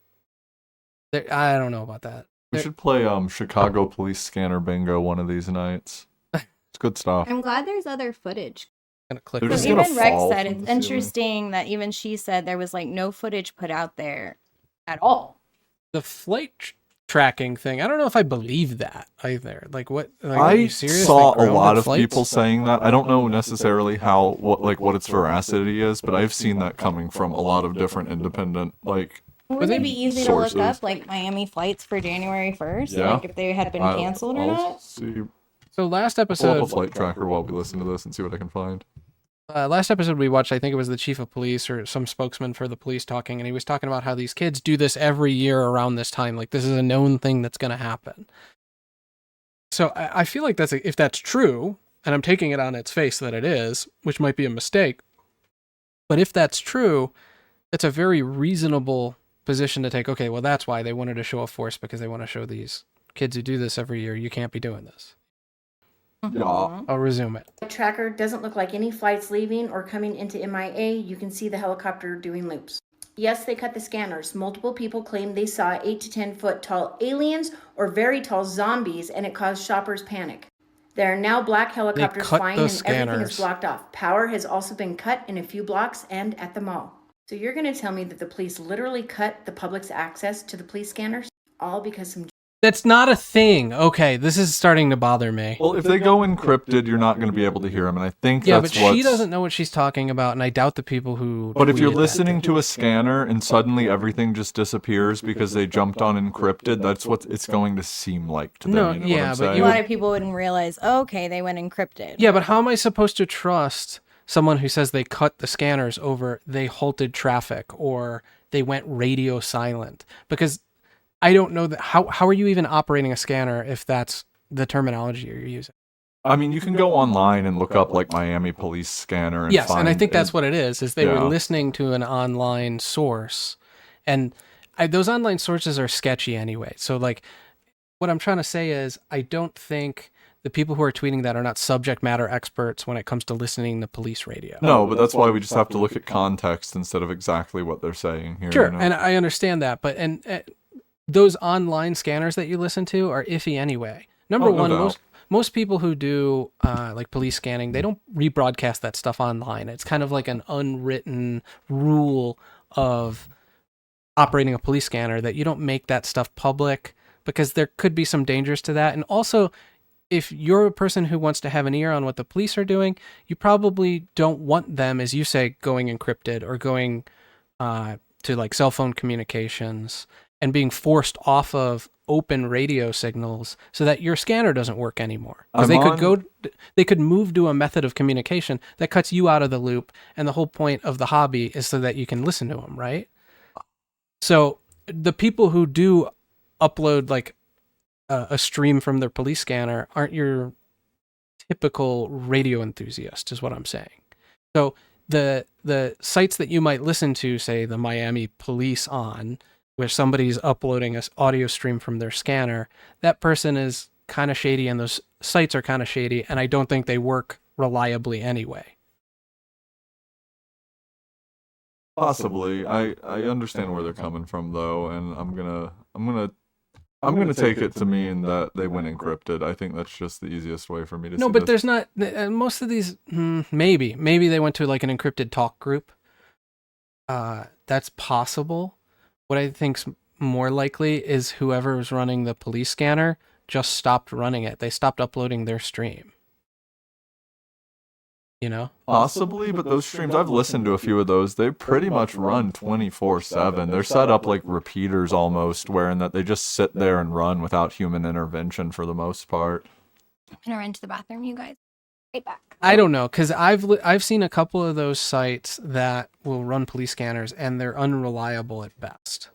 I don't know about that.
We should play Chicago Police Scanner Bingo one of these nights. It's good stuff.
I'm glad there's other footage.
Click
They're
So
just gonna
even Rex
fall
said
from
it's
the ceiling.
interesting that even she said there was like no footage put out there at all.
The flight tracking thing, I don't know if I believe that either. Like, what? Like, are
I
you serious?
saw
Like,
a lot
grounded
of
flights?
people saying that. I don't know necessarily what its veracity is, but I've seen that coming from a lot of different independent
Would it be easy
sources.
to look up like Miami flights for January 1st?
Yeah.
Like if they had been canceled or
I'll
not?
See.
So last
Pull up
episode,
a flight tracker while we listen to this and see what I can find.
last episode we watched, I think it was the chief of police or some spokesman for the police talking, and he was talking about how these kids do this every year around this time. Like, this is a known thing that's going to happen. So I feel like if that's true, and I'm taking it on its face that it is, which might be a mistake, but if that's true, it's a very reasonable position to take. Okay, well, that's why they wanted to show a force, because they want to show these kids who do this every year, you can't be doing this.
Yeah.
I'll resume it.
The tracker doesn't look like any flights leaving or coming into MIA. You can see the helicopter doing loops. Yes, they cut the scanners. Multiple people claimed they saw 8 to 10 foot tall aliens or very tall zombies, and it caused shoppers panic. There are now black helicopters
cut
flying
the
and everything is
scanners.
blocked off. Power has also been cut in a few blocks and at the mall. So you're going to tell me that the police literally cut the public's access to the police scanners? All because some...
That's not a thing. Okay, this is starting to bother me.
Well, if they go encrypted, you're not going to be able to hear them, and I think
Yeah,
that's
but she doesn't know what she's talking about, and I doubt the people who...
But if you're
tweeted that.
listening to a scanner and suddenly everything just disappears because they jumped on encrypted, that's what it's going to seem like to them.
No,
you know
yeah,
what
but
I'm
A
saying?
lot of people wouldn't realize, oh, okay, they went encrypted.
Yeah, but how am I supposed to trust someone who says they cut the scanners over they halted traffic or they went radio silent? Because I don't know that how are you even operating a scanner if that's the terminology you're using?
I mean, you can go online and look up like Miami Police Scanner. And
Yes,
find,
and I think that's what it is they were
Yeah.
listening to an online source. And those online sources are sketchy anyway. So like what I'm trying to say is I don't think the people who are tweeting that are not subject matter experts when it comes to listening to police radio.
No, but that's why we just have to look at context instead of exactly what they're saying here.
Sure,
you know?
and I understand that, but those online scanners that you listen to are iffy anyway. Number
Oh, no
one,
doubt.
most people who do like police scanning, they don't rebroadcast that stuff online. It's kind of like an unwritten rule of operating a police scanner that you don't make that stuff public because there could be some dangers to that. And also, if you're a person who wants to have an ear on what the police are doing, you probably don't want them, as you say, going encrypted or going to like cell phone communications and being forced off of open radio signals so that your scanner doesn't work anymore. Because they could move to a method of communication that cuts you out of the loop, and the whole point of the hobby is so that you can listen to them, right? So the people who do upload like a stream from their police scanner aren't your typical radio enthusiast, is what I'm saying. So the sites that you might listen to, say the Miami Police on, where somebody's uploading an audio stream from their scanner, that person is kind of shady and those sites are kind of shady, and I don't think they work reliably anyway.
Possibly. I understand where they're coming from though, and I'm gonna take it to mean that they went encrypted. I think that's just the easiest way for me to
No,
see
but
this.
there's not most of these. Maybe they went to like an encrypted talk group. That's possible. What I think's more likely is whoever's running the police scanner just stopped running it. They stopped uploading their stream. You know?
Possibly, but those streams, I've listened to a few of those. They pretty much run 24/7. They're set up like repeaters almost, wherein that they just sit there and run without human intervention for the most part.
I'm gonna run to the bathroom, you guys. Right back.
I don't know, because I've seen a couple of those sites that will run police scanners, and they're unreliable at best.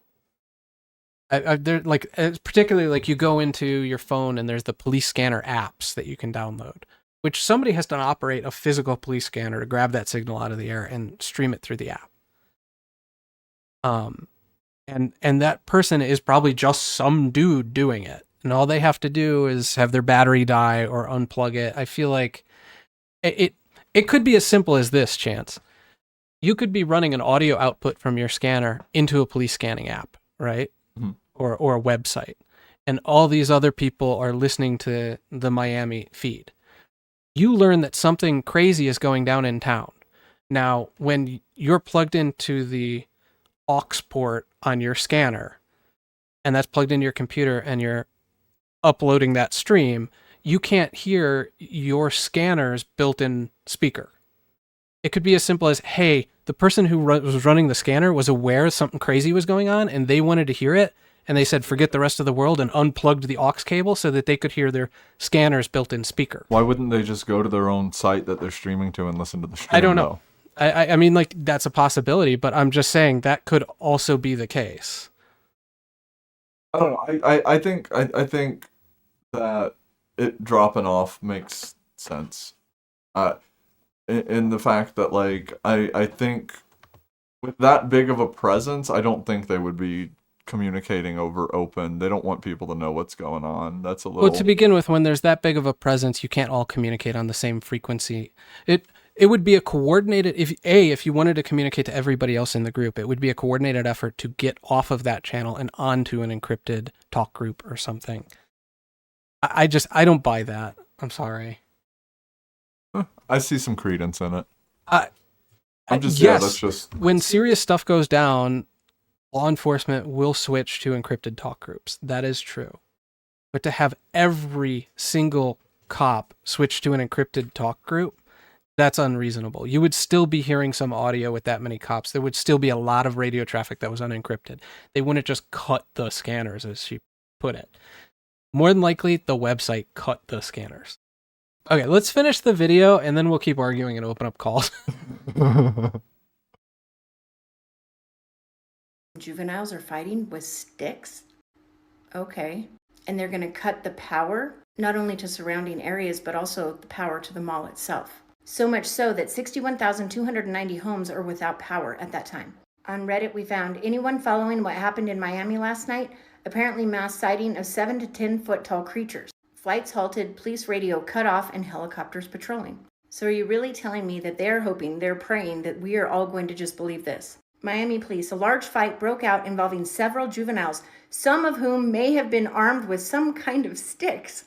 They're like, particularly like you go into your phone and there's the police scanner apps that you can download, which somebody has to operate a physical police scanner to grab that signal out of the air and stream it through the app. And that person is probably just some dude doing it, and all they have to do is have their battery die or unplug it. I feel like it could be as simple as this, Chance. You could be running an audio output from your scanner into a police scanning app, right?
Mm-hmm.
Or a website, and all these other people are listening to the Miami feed. You learn that something crazy is going down in town. Now, when you're plugged into the aux port on your scanner, and that's plugged into your computer, and you're uploading that stream, you can't hear your scanner's built-in speaker. It could be as simple as, hey, the person who was running the scanner was aware something crazy was going on, and they wanted to hear it, and they said, forget the rest of the world, and unplugged the aux cable so that they could hear their scanner's built-in speaker.
Why wouldn't they just go to their own site that they're streaming to and listen to the stream?
I don't know. I mean, like, that's a possibility, but I'm just saying that could also be the case.
I don't know. I think that it dropping off makes sense. In the fact that, like, I think with that big of a presence, I don't think they would be communicating over open. They don't want people to know what's going on. That's a little...
Well, to begin with, when there's that big of a presence, you can't all communicate on the same frequency. It would be a coordinated... If you wanted to communicate to everybody else in the group, it would be a coordinated effort to get off of that channel and onto an encrypted talk group or something. I don't buy that. I'm sorry.
I see some credence in it.
Yes,
that's just...
When serious stuff goes down, law enforcement will switch to encrypted talk groups. That is true. But to have every single cop switch to an encrypted talk group, that's unreasonable. You would still be hearing some audio with that many cops. There would still be a lot of radio traffic that was unencrypted. They wouldn't just cut the scanners, as she put it. More than likely, the website cut the scanners. Okay, let's finish the video, and then we'll keep arguing and open up calls.
Juveniles are fighting with sticks? Okay. And they're going to cut the power, not only to surrounding areas, but also the power to the mall itself. So much so that 61,290 homes are without power at that time. On Reddit, we found anyone following what happened in Miami last night, apparently mass sighting of 7 to 10 foot tall creatures. Flights halted, police radio cut off, and helicopters patrolling. So are you really telling me that they're hoping, they're praying that we are all going to just believe this? Miami police, a large fight broke out involving several juveniles, some of whom may have been armed with some kind of sticks.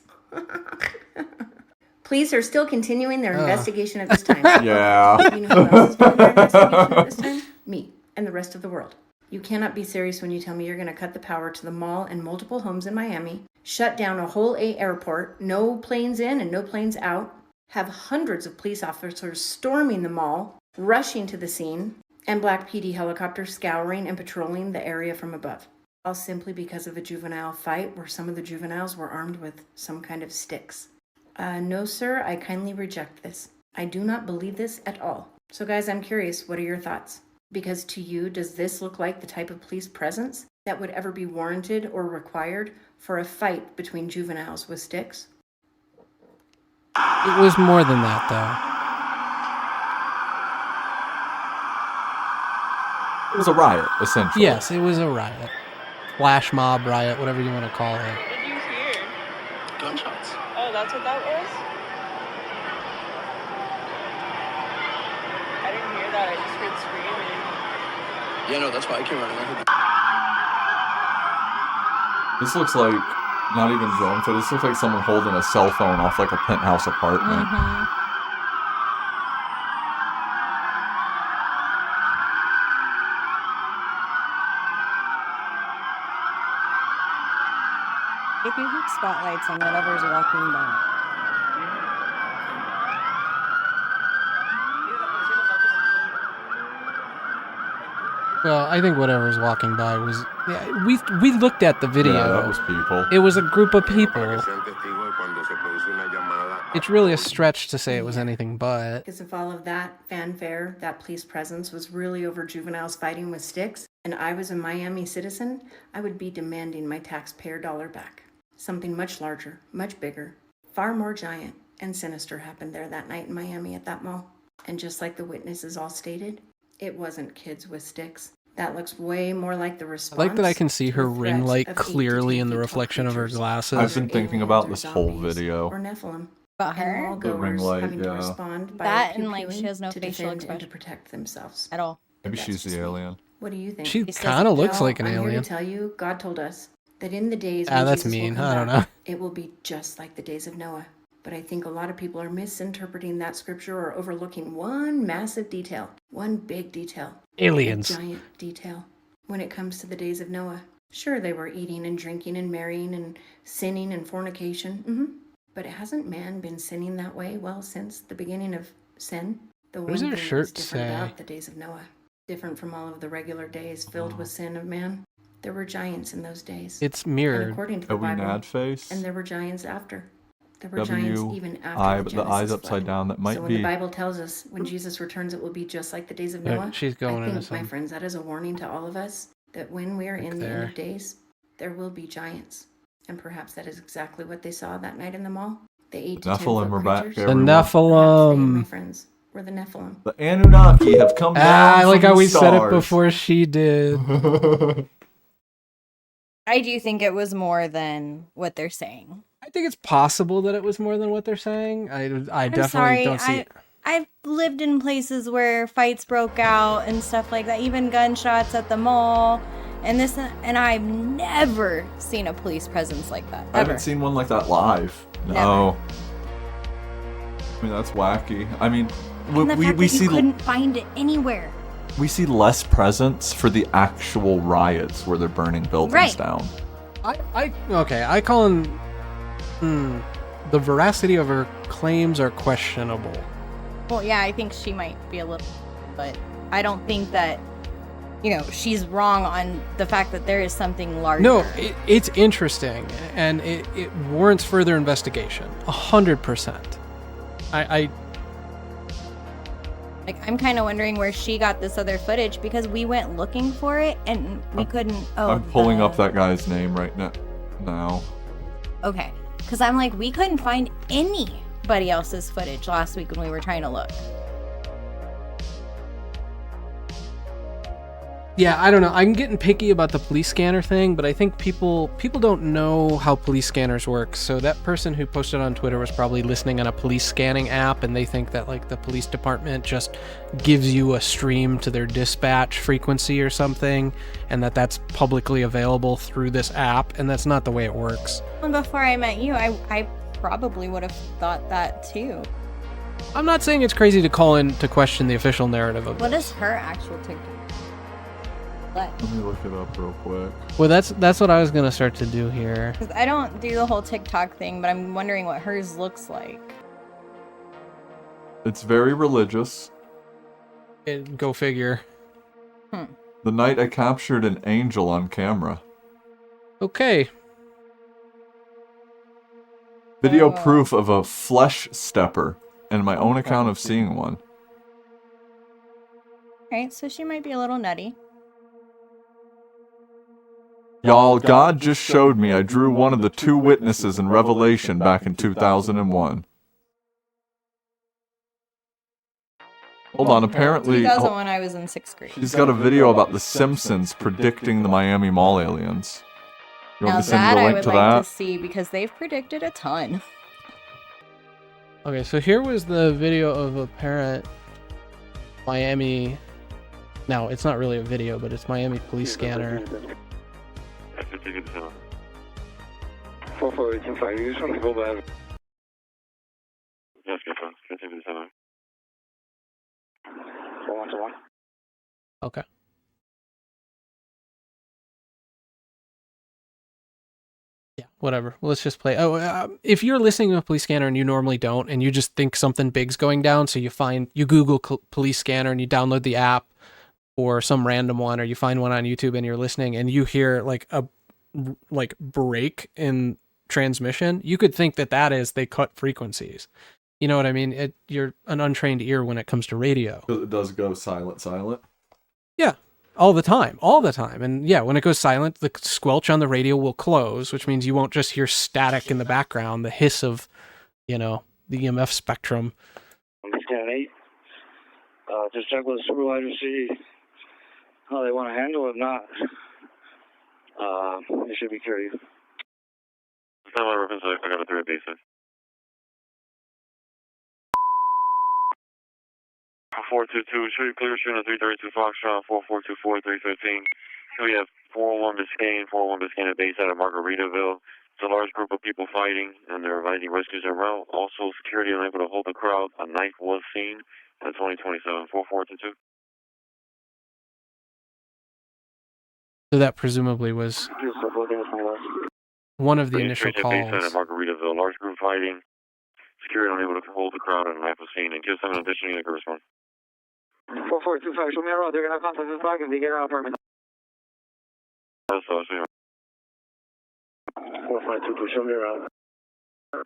Police are still continuing their investigation at this time.
Yeah.
You know who else is doing their investigation at this time? Me and the rest of the world. You cannot be serious when you tell me you're going to cut the power to the mall and multiple homes in Miami, shut down a whole airport, no planes in and no planes out, have hundreds of police officers storming the mall, rushing to the scene, and Black PD helicopters scouring and patrolling the area from above. All simply because of a juvenile fight where some of the juveniles were armed with some kind of sticks. No, sir, I kindly reject this. I do not believe this at all. So guys, I'm curious, what are your thoughts? Because to you, does this look like the type of police presence that would ever be warranted or required for a fight between juveniles with sticks?
It was more than that, though.
It was a riot, essentially.
Yes, it was a riot. Flash mob riot, whatever you want to call it.
What did you hear? Gunshots.
Oh, that's what that was? I didn't hear that. I just heard screaming.
Yeah, no, that's why I came running. I heard
This looks like not even drone footage. This looks like someone holding a cell phone off like a penthouse apartment.
Mm-hmm. If you hit spotlights on whatever's walking by.
Well, I think whatever's walking by was... Yeah, we looked at the video.
Yeah, that was people.
It was a group of people. It's really a stretch to say it was anything but.
Because of all of that fanfare, that police presence was really over juveniles fighting with sticks. and I was a Miami citizen, I would be demanding my taxpayer dollar back. Something much larger, much bigger, far more giant and sinister happened there that night in Miami at that mall. And just like the witnesses all stated, it wasn't kids with sticks. That looks way more like the response.
I like that I can see her ring light clearly in the reflection of her glasses.
I've been thinking about this whole video.
Or Nephilim.
About her?
The ring light,
having to
yeah.
respond by
That and like she has no
to
facial
defend
expression
and to protect themselves.
at all.
Maybe she's the alien.
What do you think?
She kind of looks like an
I'm here
alien.
to tell you, God told us that in the days
Ah,
when
that's
Jesus will
mean.
come
I don't
back,
know.
it will be just like the days of Noah. But I think a lot of people are misinterpreting that scripture or overlooking one massive detail, one big detail.
Aliens.
A giant detail. When it comes to the days of Noah, sure, they were eating and drinking and marrying and sinning and fornication. But hasn't man been sinning that way, well, since the beginning of sin? The
What does
one
her
thing
shirt
that's different
say?
about the days of Noah, different from all of the regular days filled with sin of man, there were giants in those days.
It's
And
mirrored.
according to the
Are we
Bible,
mad face?
and there were giants after. There were giants even
I,
after
but
the
the eyes
Genesis
upside
flood.
down. That might
So when
be.
the Bible tells us when Jesus returns, it will be just like the days of
Yeah,
Noah.
she's going
I
into
think, my
some-
friends, that is a warning to all of us that when we are in the end
there.
of days, there will be giants. And perhaps that is exactly what they saw that night in the mall. They ate
Nephilim are back,
creatures.
The
everyone.
Perhaps they, my
Nephilim.
friends, were the Nephilim.
The Anunnaki have come down
I like
from
how
the
we said it
stars.
before she did.
I do think it was more than what they're saying.
I think it's possible that it was more than what they're saying. I
I'm
definitely
sorry.
don't see.
I've lived in places where fights broke out and stuff like that, even gunshots at the mall, and this, and I've never seen a police presence like that.
I
Ever.
haven't seen one like that live. No. I mean, that's wacky. I mean,
And the fact
we
that you
see
couldn't find it anywhere.
we see less presence for the actual riots where they're burning buildings
Right.
down.
I call him. The veracity of her claims are questionable.
Well, yeah, I think she might be a little, but I don't think that, she's wrong on the fact that there is something larger.
No, it's interesting, and it warrants further investigation. 100%.
I'm kind of wondering where she got this other footage because we went looking for it and we couldn't.
I'm pulling up that guy's name right now.
Okay, because I'm like, we couldn't find anybody else's footage last week when we were trying to look.
Yeah, I don't know. I'm getting picky about the police scanner thing, but I think people don't know how police scanners work. So that person who posted on Twitter was probably listening on a police scanning app, and they think that like the police department just gives you a stream to their dispatch frequency or something, and that's publicly available through this app, and that's not the way it works.
Well, before I met you, I probably would have thought that too.
I'm not saying it's crazy to call in to question the official narrative of
What
this.
is her actual TikTok?
Let me look it up real quick.
Well, that's what I was gonna start to do here.
Because I don't do the whole TikTok thing, but I'm wondering what hers looks like.
It's very religious.
Go figure.
The night I captured an angel on camera.
Okay.
Video proof of a flesh stepper, and my own account of seeing one.
Alright, so she might be a little nutty.
Y'all, God just showed me I drew one of the two witnesses in Revelation back in 2001. Hold on, apparently...
2001, I was in 6th grade.
She's got a video about The Simpsons predicting the Miami Mall aliens. You want
Now
me to send
that
you a
I
link
would
to
like
that?
to see because they've predicted a ton.
Okay, so here was the video of a parent Miami. Now, it's not really a video, but it's Miami police scanner. Okay. Yeah, whatever. Let's just play. If you're listening to a police scanner and you normally don't, and you just think something big's going down, so you Google police scanner and you download the app or some random one, or you find one on YouTube and you're listening and you hear like a break in transmission, you could think that is they cut frequencies. You know what I mean? You're an untrained ear when it comes to radio.
It does go silent.
Yeah. all the time. And yeah, when it goes silent, the squelch on the radio will close, which means you won't just hear static in the background, the hiss of, the EMF spectrum.
Scan 8. Just check with the supervisor, see how they want to handle it. If not, it should be carried.
I got a 3 at baseline. 422, show you clear, shooting a 332 Foxtrot, 4424, 315. So we have 401 Biscayne at base out of Margaritaville. It's a large group of people fighting, and they're advising rescues en route. Also, security unable to hold the crowd. A knife was seen at 2027, 4422.
So that presumably was one of the initial calls.
Base at Margaritaville, large group fighting. Security unable to hold the crowd, and a knife was seen. And give 7 additional unit correspond.
4425, show me around. They're going to contact this block if they get out for me.
Yes, I'll see you.
4522, show me around.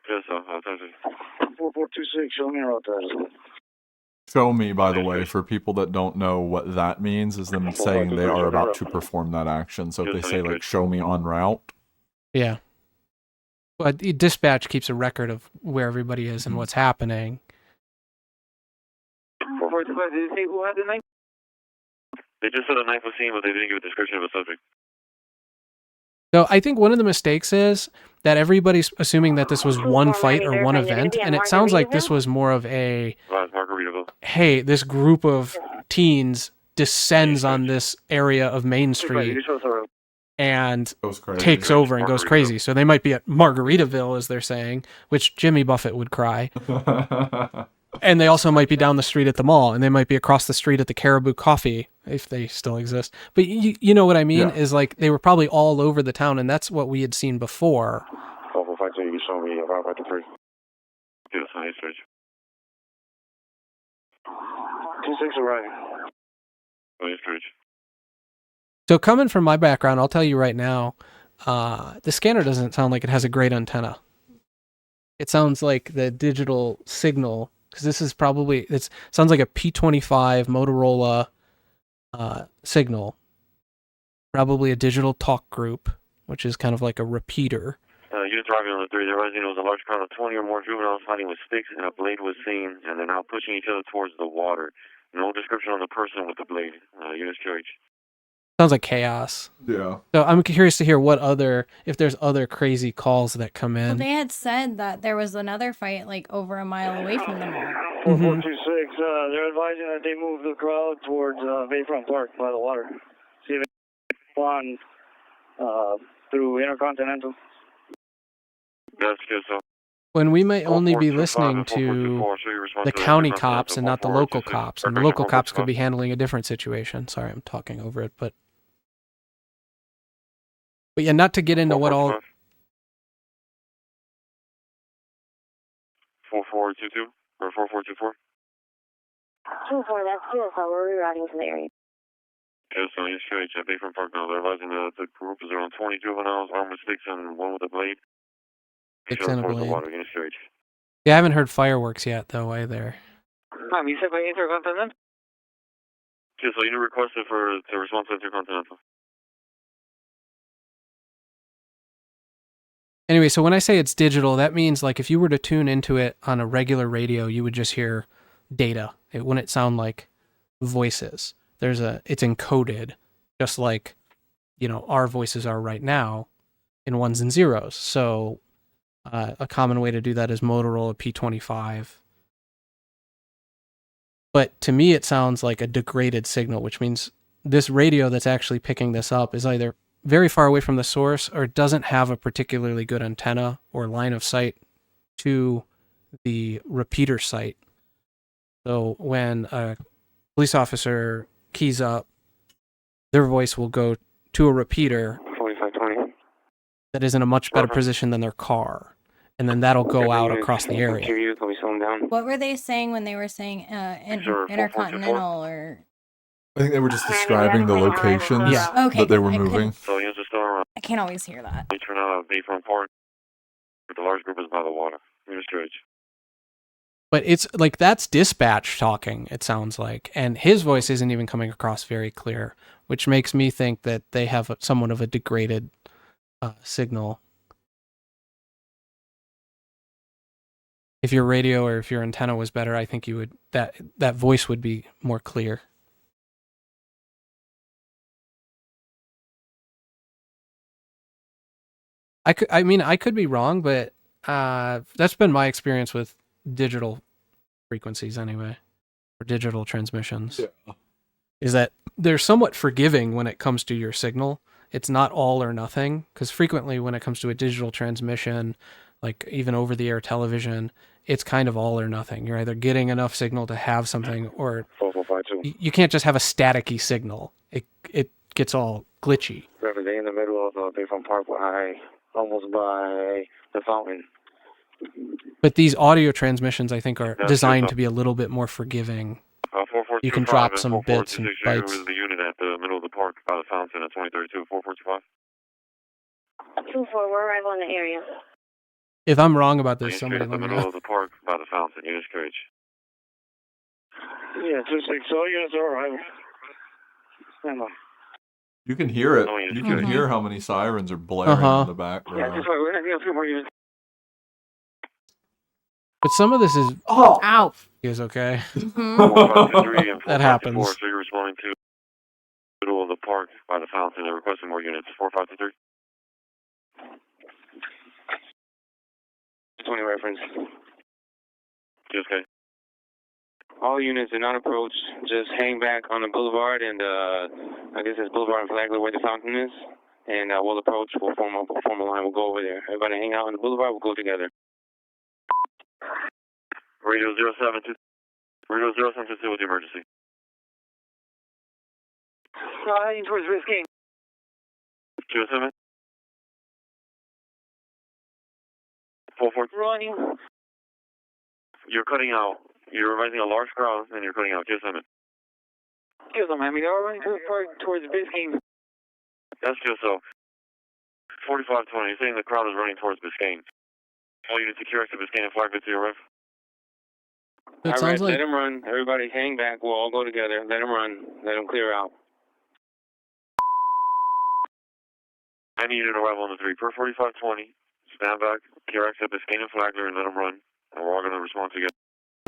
Yes, I'll touch you.
4426, show me around.
Show me, by the way, for people that don't know what that means, is them saying they are about to perform that action. So if they say, like, show me en route.
Yeah. But dispatch keeps a record of where everybody is and what's happening.
4425, did they say who had the knife?
They just said a knife was seen, but they didn't give a description of a subject.
So I think one of the mistakes is that everybody's assuming that this was one fight or one event, and it sounds like this was more of a, hey, this group of teens descends on this area of Main Street and takes over and goes crazy. So they might be at Margaritaville, as they're saying, which Jimmy Buffett would cry. And they also might be down the street at the mall, and they might be across the street at the Caribou Coffee, if they still exist. But you know what I mean? Is like they were probably all over the town, and that's what we had seen before.
You can show me about the first. Yes, I search.
26 arriving.
I search.
So coming from my background, I'll tell you right now, the scanner doesn't sound like it has a great antenna. It sounds like the digital signal, because this is probably, it sounds like a P25 Motorola signal. Probably a digital talk group, which is kind of like a repeater.
Units arriving on the 3, they're rising. It was a large crowd of 20 or more juveniles fighting with sticks, and a blade was seen, and they're now pushing each other towards the water. No description on the person with the blade. Units QH.
Sounds like chaos.
Yeah.
So I'm curious to hear if there's other crazy calls that come in.
Well, they had said that there was another fight like over a mile away from the mall.
4426, they're advising that they move the crowd towards Bayfront Park by the water. See if they on through Intercontinental.
Yes, so.
When we may only be listening to the county cops and not the local cops, and the local cops could be handling a different situation. Sorry, I'm talking over it, but yeah, not to get into what all.
4422 or 4424.
24, that's beautiful. We're rerouting to the area.
Yes, so he's QH at Bayfront Park now. They're advising the group is around 20 juveniles, armed with sticks and one with a blade.
Sticks and a blade. Yeah, I haven't heard fireworks yet, though, either.
You said by Intercontinental?
Okay, so you requested for the response to Intercontinental.
Anyway, so when I say it's digital, that means like if you were to tune into it on a regular radio, you would just hear data. It wouldn't sound like voices. It's encoded, just like, our voices are right now in ones and zeros. So a common way to do that is Motorola P25. But to me, it sounds like a degraded signal, which means this radio that's actually picking this up is either very far away from the source or doesn't have a particularly good antenna or line of sight to the repeater site. So when a police officer keys up, their voice will go to a repeater
4520
that is in a much better position than their car. And then that'll go out across the area.
What were they saying when they were saying Intercontinental or?
I think they were just describing the locations that they were moving.
So units are still around.
I can't always hear that.
They turn out at Bayfront Park. The large group is by the water. Units QH.
But it's like that's dispatch talking, it sounds like. And his voice isn't even coming across very clear. which makes me think that they have somewhat of a degraded signal. If your radio or if your antenna was better, I think you would that voice would be more clear. I could be wrong, but that's been my experience with digital frequencies anyway, or digital transmissions.
Yeah.
Is that they're somewhat forgiving when it comes to your signal. It's not all or nothing, because frequently when it comes to a digital transmission, like even over-the-air television, it's kind of all or nothing. You're either getting enough signal to have something, or you can't just have a staticky signal. It gets all glitchy.
They in the middle of Bayfront Park, almost by the fountain.
But these audio transmissions, I think, are designed to be a little bit more forgiving. You can drop some bits and bytes.
The unit at the middle of the park by the fountain at 2032, 4425.
2-4, we're arrival in the area.
If I'm wrong about this, somebody
at
let
the
me
middle
know.
of the park by the fountain, unit courage.
Yeah, 2-6, all units are arriving. Stand by.
You can hear it.
Oh, yeah.
You can hear how many sirens are blaring in the background.
Yeah, just wait, we're gonna get a few more units.
But some of this is
Ow.
is okay.
453 and 454,
That happens.
so you're responding to the middle of the park by the fountain and requesting more units. 453.
20 reference.
Okay.
All units do not approach. Just hang back on the boulevard, and I guess it's Boulevard and Flagler where the fountain is. And we'll approach. We'll form a line. We'll go over there. Everybody hang out on the boulevard. We'll go together.
Radio 072. Radio 072 with the emergency.
Heading towards Biscayne.
207. 44.
Running.
You're cutting out. You're revising a large crowd, and you're cutting out. 207.
Here's them, Miami. They're running towards Biscayne.
That's just so. 4520. You're saying the crowd is running towards Biscayne. All units secure exit Biscayne and Flagler to your ref.
It sounds like
let them run. Everybody hang back. We'll all go together. Let them run. Let them clear out.
I need an arrival on the 3 per 4520. Stand back. Clear exit Biscayne and Flagler and let them run. And we're all going to respond together.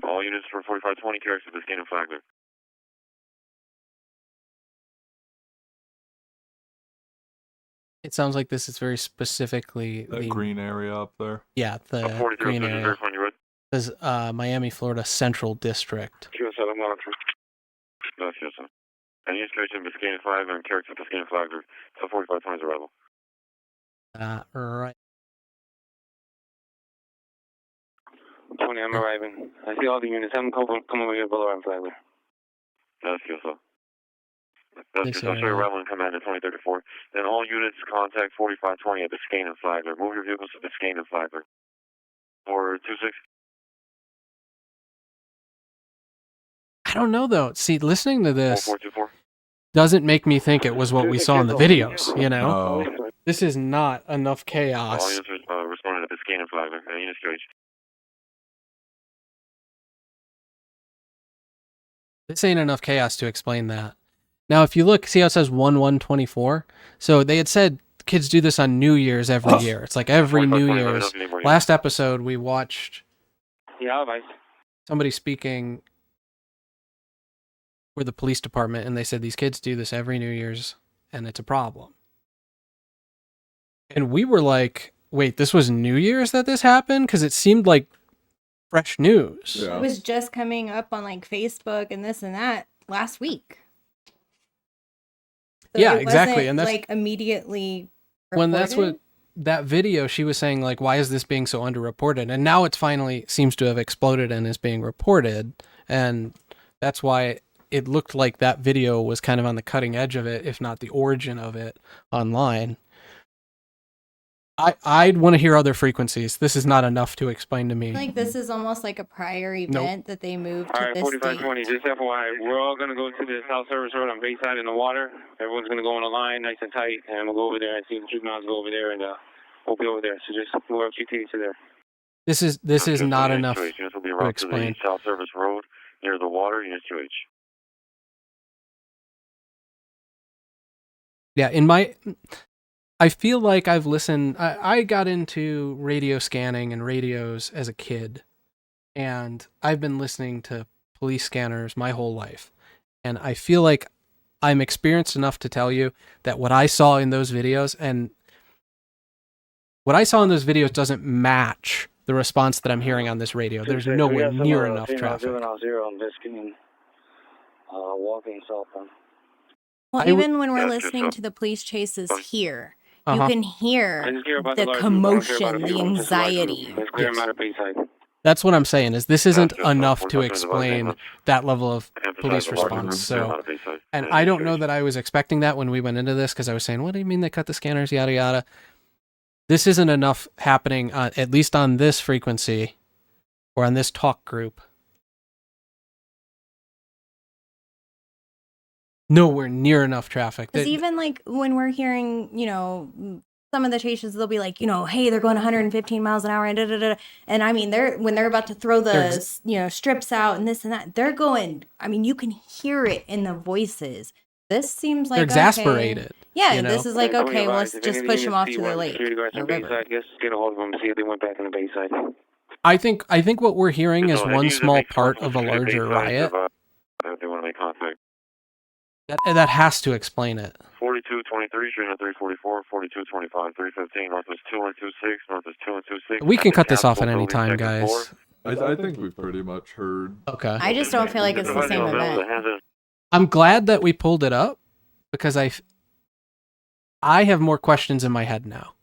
All units for 4520. Clear exit Biscayne and Flagler.
it sounds like this is very specifically
the green area up there.
Yeah, the green area. This Miami, Florida Central District.
QSL, I'm monitoring. That's QSL. And you straight to Biscayne and Flagler and character Biscayne and Flagler. So 4520's arrival.
Right.
20, I'm arriving. I see all the units. Have them come over here, Boulevard and Flagler.
That's QSL. That's QSL. I'll show you arrival and command at 2034. Then all units contact 4520 at Biscayne and Flagler. Move your vehicles to Biscayne and Flagler. Or 26.
I don't know though. See, listening to this
4424.
doesn't make me think it was what we saw in the videos, you know? This is not enough chaos.
All units responding to Biscayne and Flagler. And units QH.
This ain't enough chaos to explain that. Now, if you look, see how it says 1/1/24? So they had said kids do this on New Year's every year. It's like every New Year's. Last episode, we watched somebody speaking for the police department, and they said these kids do this every New Year's, and it's a problem. And we were like, wait, this was New Year's that this happened? Because it seemed like fresh news.
Yeah. It was just coming up on like Facebook and this and that last week. So
yeah, exactly. And that's
like immediately reported.
When that's what that video, she was saying, like, why is this being so underreported? And now it's finally seems to have exploded and is being reported. And that's why it looked like that video was kind of on the cutting edge of it, if not the origin of it online. I'd want to hear other frequencies. This is not enough to explain to me.
Like this is almost like a prior event that they moved to this
4520, just FYI, we're all going to go to the South Service Road on Bayside in the water. Everyone's going to go in a line nice and tight, and we'll go over there and see the juveniles go over there, and we'll be over there. So just move our QT to there.
This is not enough
Units will be
to
around
explain.
to the South Service Road near the water, units QH.
Yeah, I feel like I've listened, I got into radio scanning and radios as a kid, and I've been listening to police scanners my whole life. And I feel like I'm experienced enough to tell you that what I saw in those videos doesn't match the response that I'm hearing on this radio. There's nowhere near enough traffic.
Walking southbound.
Well, even when we're listening to the police chases here, you can hear the commotion, the anxiety.
That's what I'm saying, is this isn't enough to explain that level of police response. So, and I don't know that I was expecting that when we went into this, because I was saying, what do you mean they cut the scanners, yada, yada. This isn't enough happening, at least on this frequency, or on this talk group. Nowhere near enough traffic.
Because even like when we're hearing, some of the chases, they'll be like, hey, they're going 115 miles an hour and da-da-da. And I mean, when they're about to throw the, strips out and this and that, they're going, I mean, you can hear it in the voices. This seems like
they're exasperated.
Okay. Yeah, this is like, okay, well, let's just push them off to the lake.
Get a hold of them, see if they went back in the Bayside.
I think what we're hearing is one small part of a larger riot.
They want to make contact.
That has to explain it.
4223, Street 344, 4225, 315, Northwest 2126, Northwest 2126.
We can cut this off at any time, guys.
I think we've pretty much heard.
Okay.
I just don't feel like it's the same event.
I'm glad that we pulled it up, because I have more questions in my head now.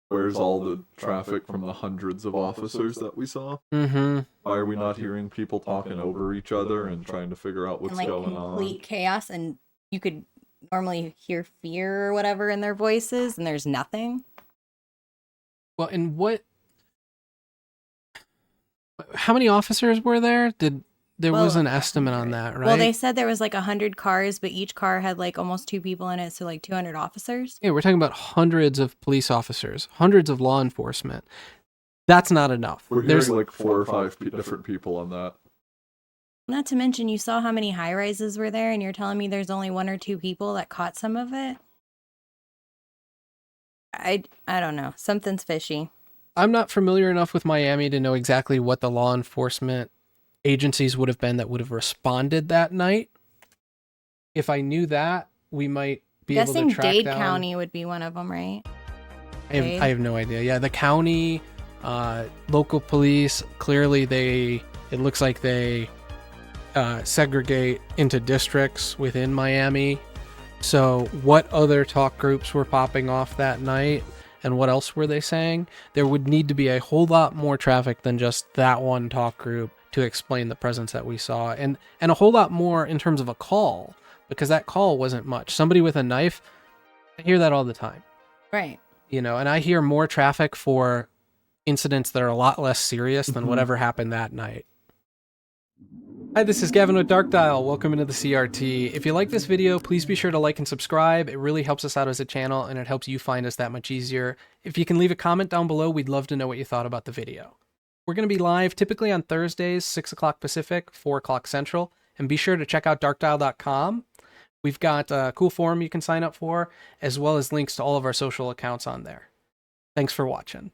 Where's all the traffic from the hundreds of officers that we saw?
Mm-hmm.
Why are we not hearing people talking over each other and trying to figure out what's going on?
Complete chaos, and you could normally hear fear or whatever in their voices, and there's nothing.
Well, and how many officers were there? There was an estimate on that, right?
Well, they said there was like 100 cars, but each car had like almost 2 people in it, so like 200 officers.
Yeah, we're talking about hundreds of police officers, hundreds of law enforcement. That's not enough.
There's like 4 or 5 different people on that.
Not to mention, you saw how many high rises were there, and you're telling me there's only 1 or 2 people that caught some of it? I don't know. Something's fishy.
I'm not familiar enough with Miami to know exactly what the law enforcement agencies would have been that would have responded that night. If I knew that, we might be able to track down.
Dade County would be one of them, right?
I have no idea. Yeah, the county, local police, clearly it looks like they segregate into districts within Miami. So what other talk groups were popping off that night, and what else were they saying? There would need to be a whole lot more traffic than just that one talk group to explain the presence that we saw, and a whole lot more in terms of a call, because that call wasn't much. Somebody with a knife, I hear that all the time.
Right.
And I hear more traffic for incidents that are a lot less serious than whatever happened that night. Hi, this is Gavin with Dark Dial. Welcome into the CRT. If you like this video, please be sure to like and subscribe. It really helps us out as a channel, and it helps you find us that much easier. If you can leave a comment down below, we'd love to know what you thought about the video. We're going to be live typically on Thursdays, 6 o'clock Pacific, 4 o'clock Central. And be sure to check out darkdial.com. We've got a cool forum you can sign up for, as well as links to all of our social accounts on there. Thanks for watching.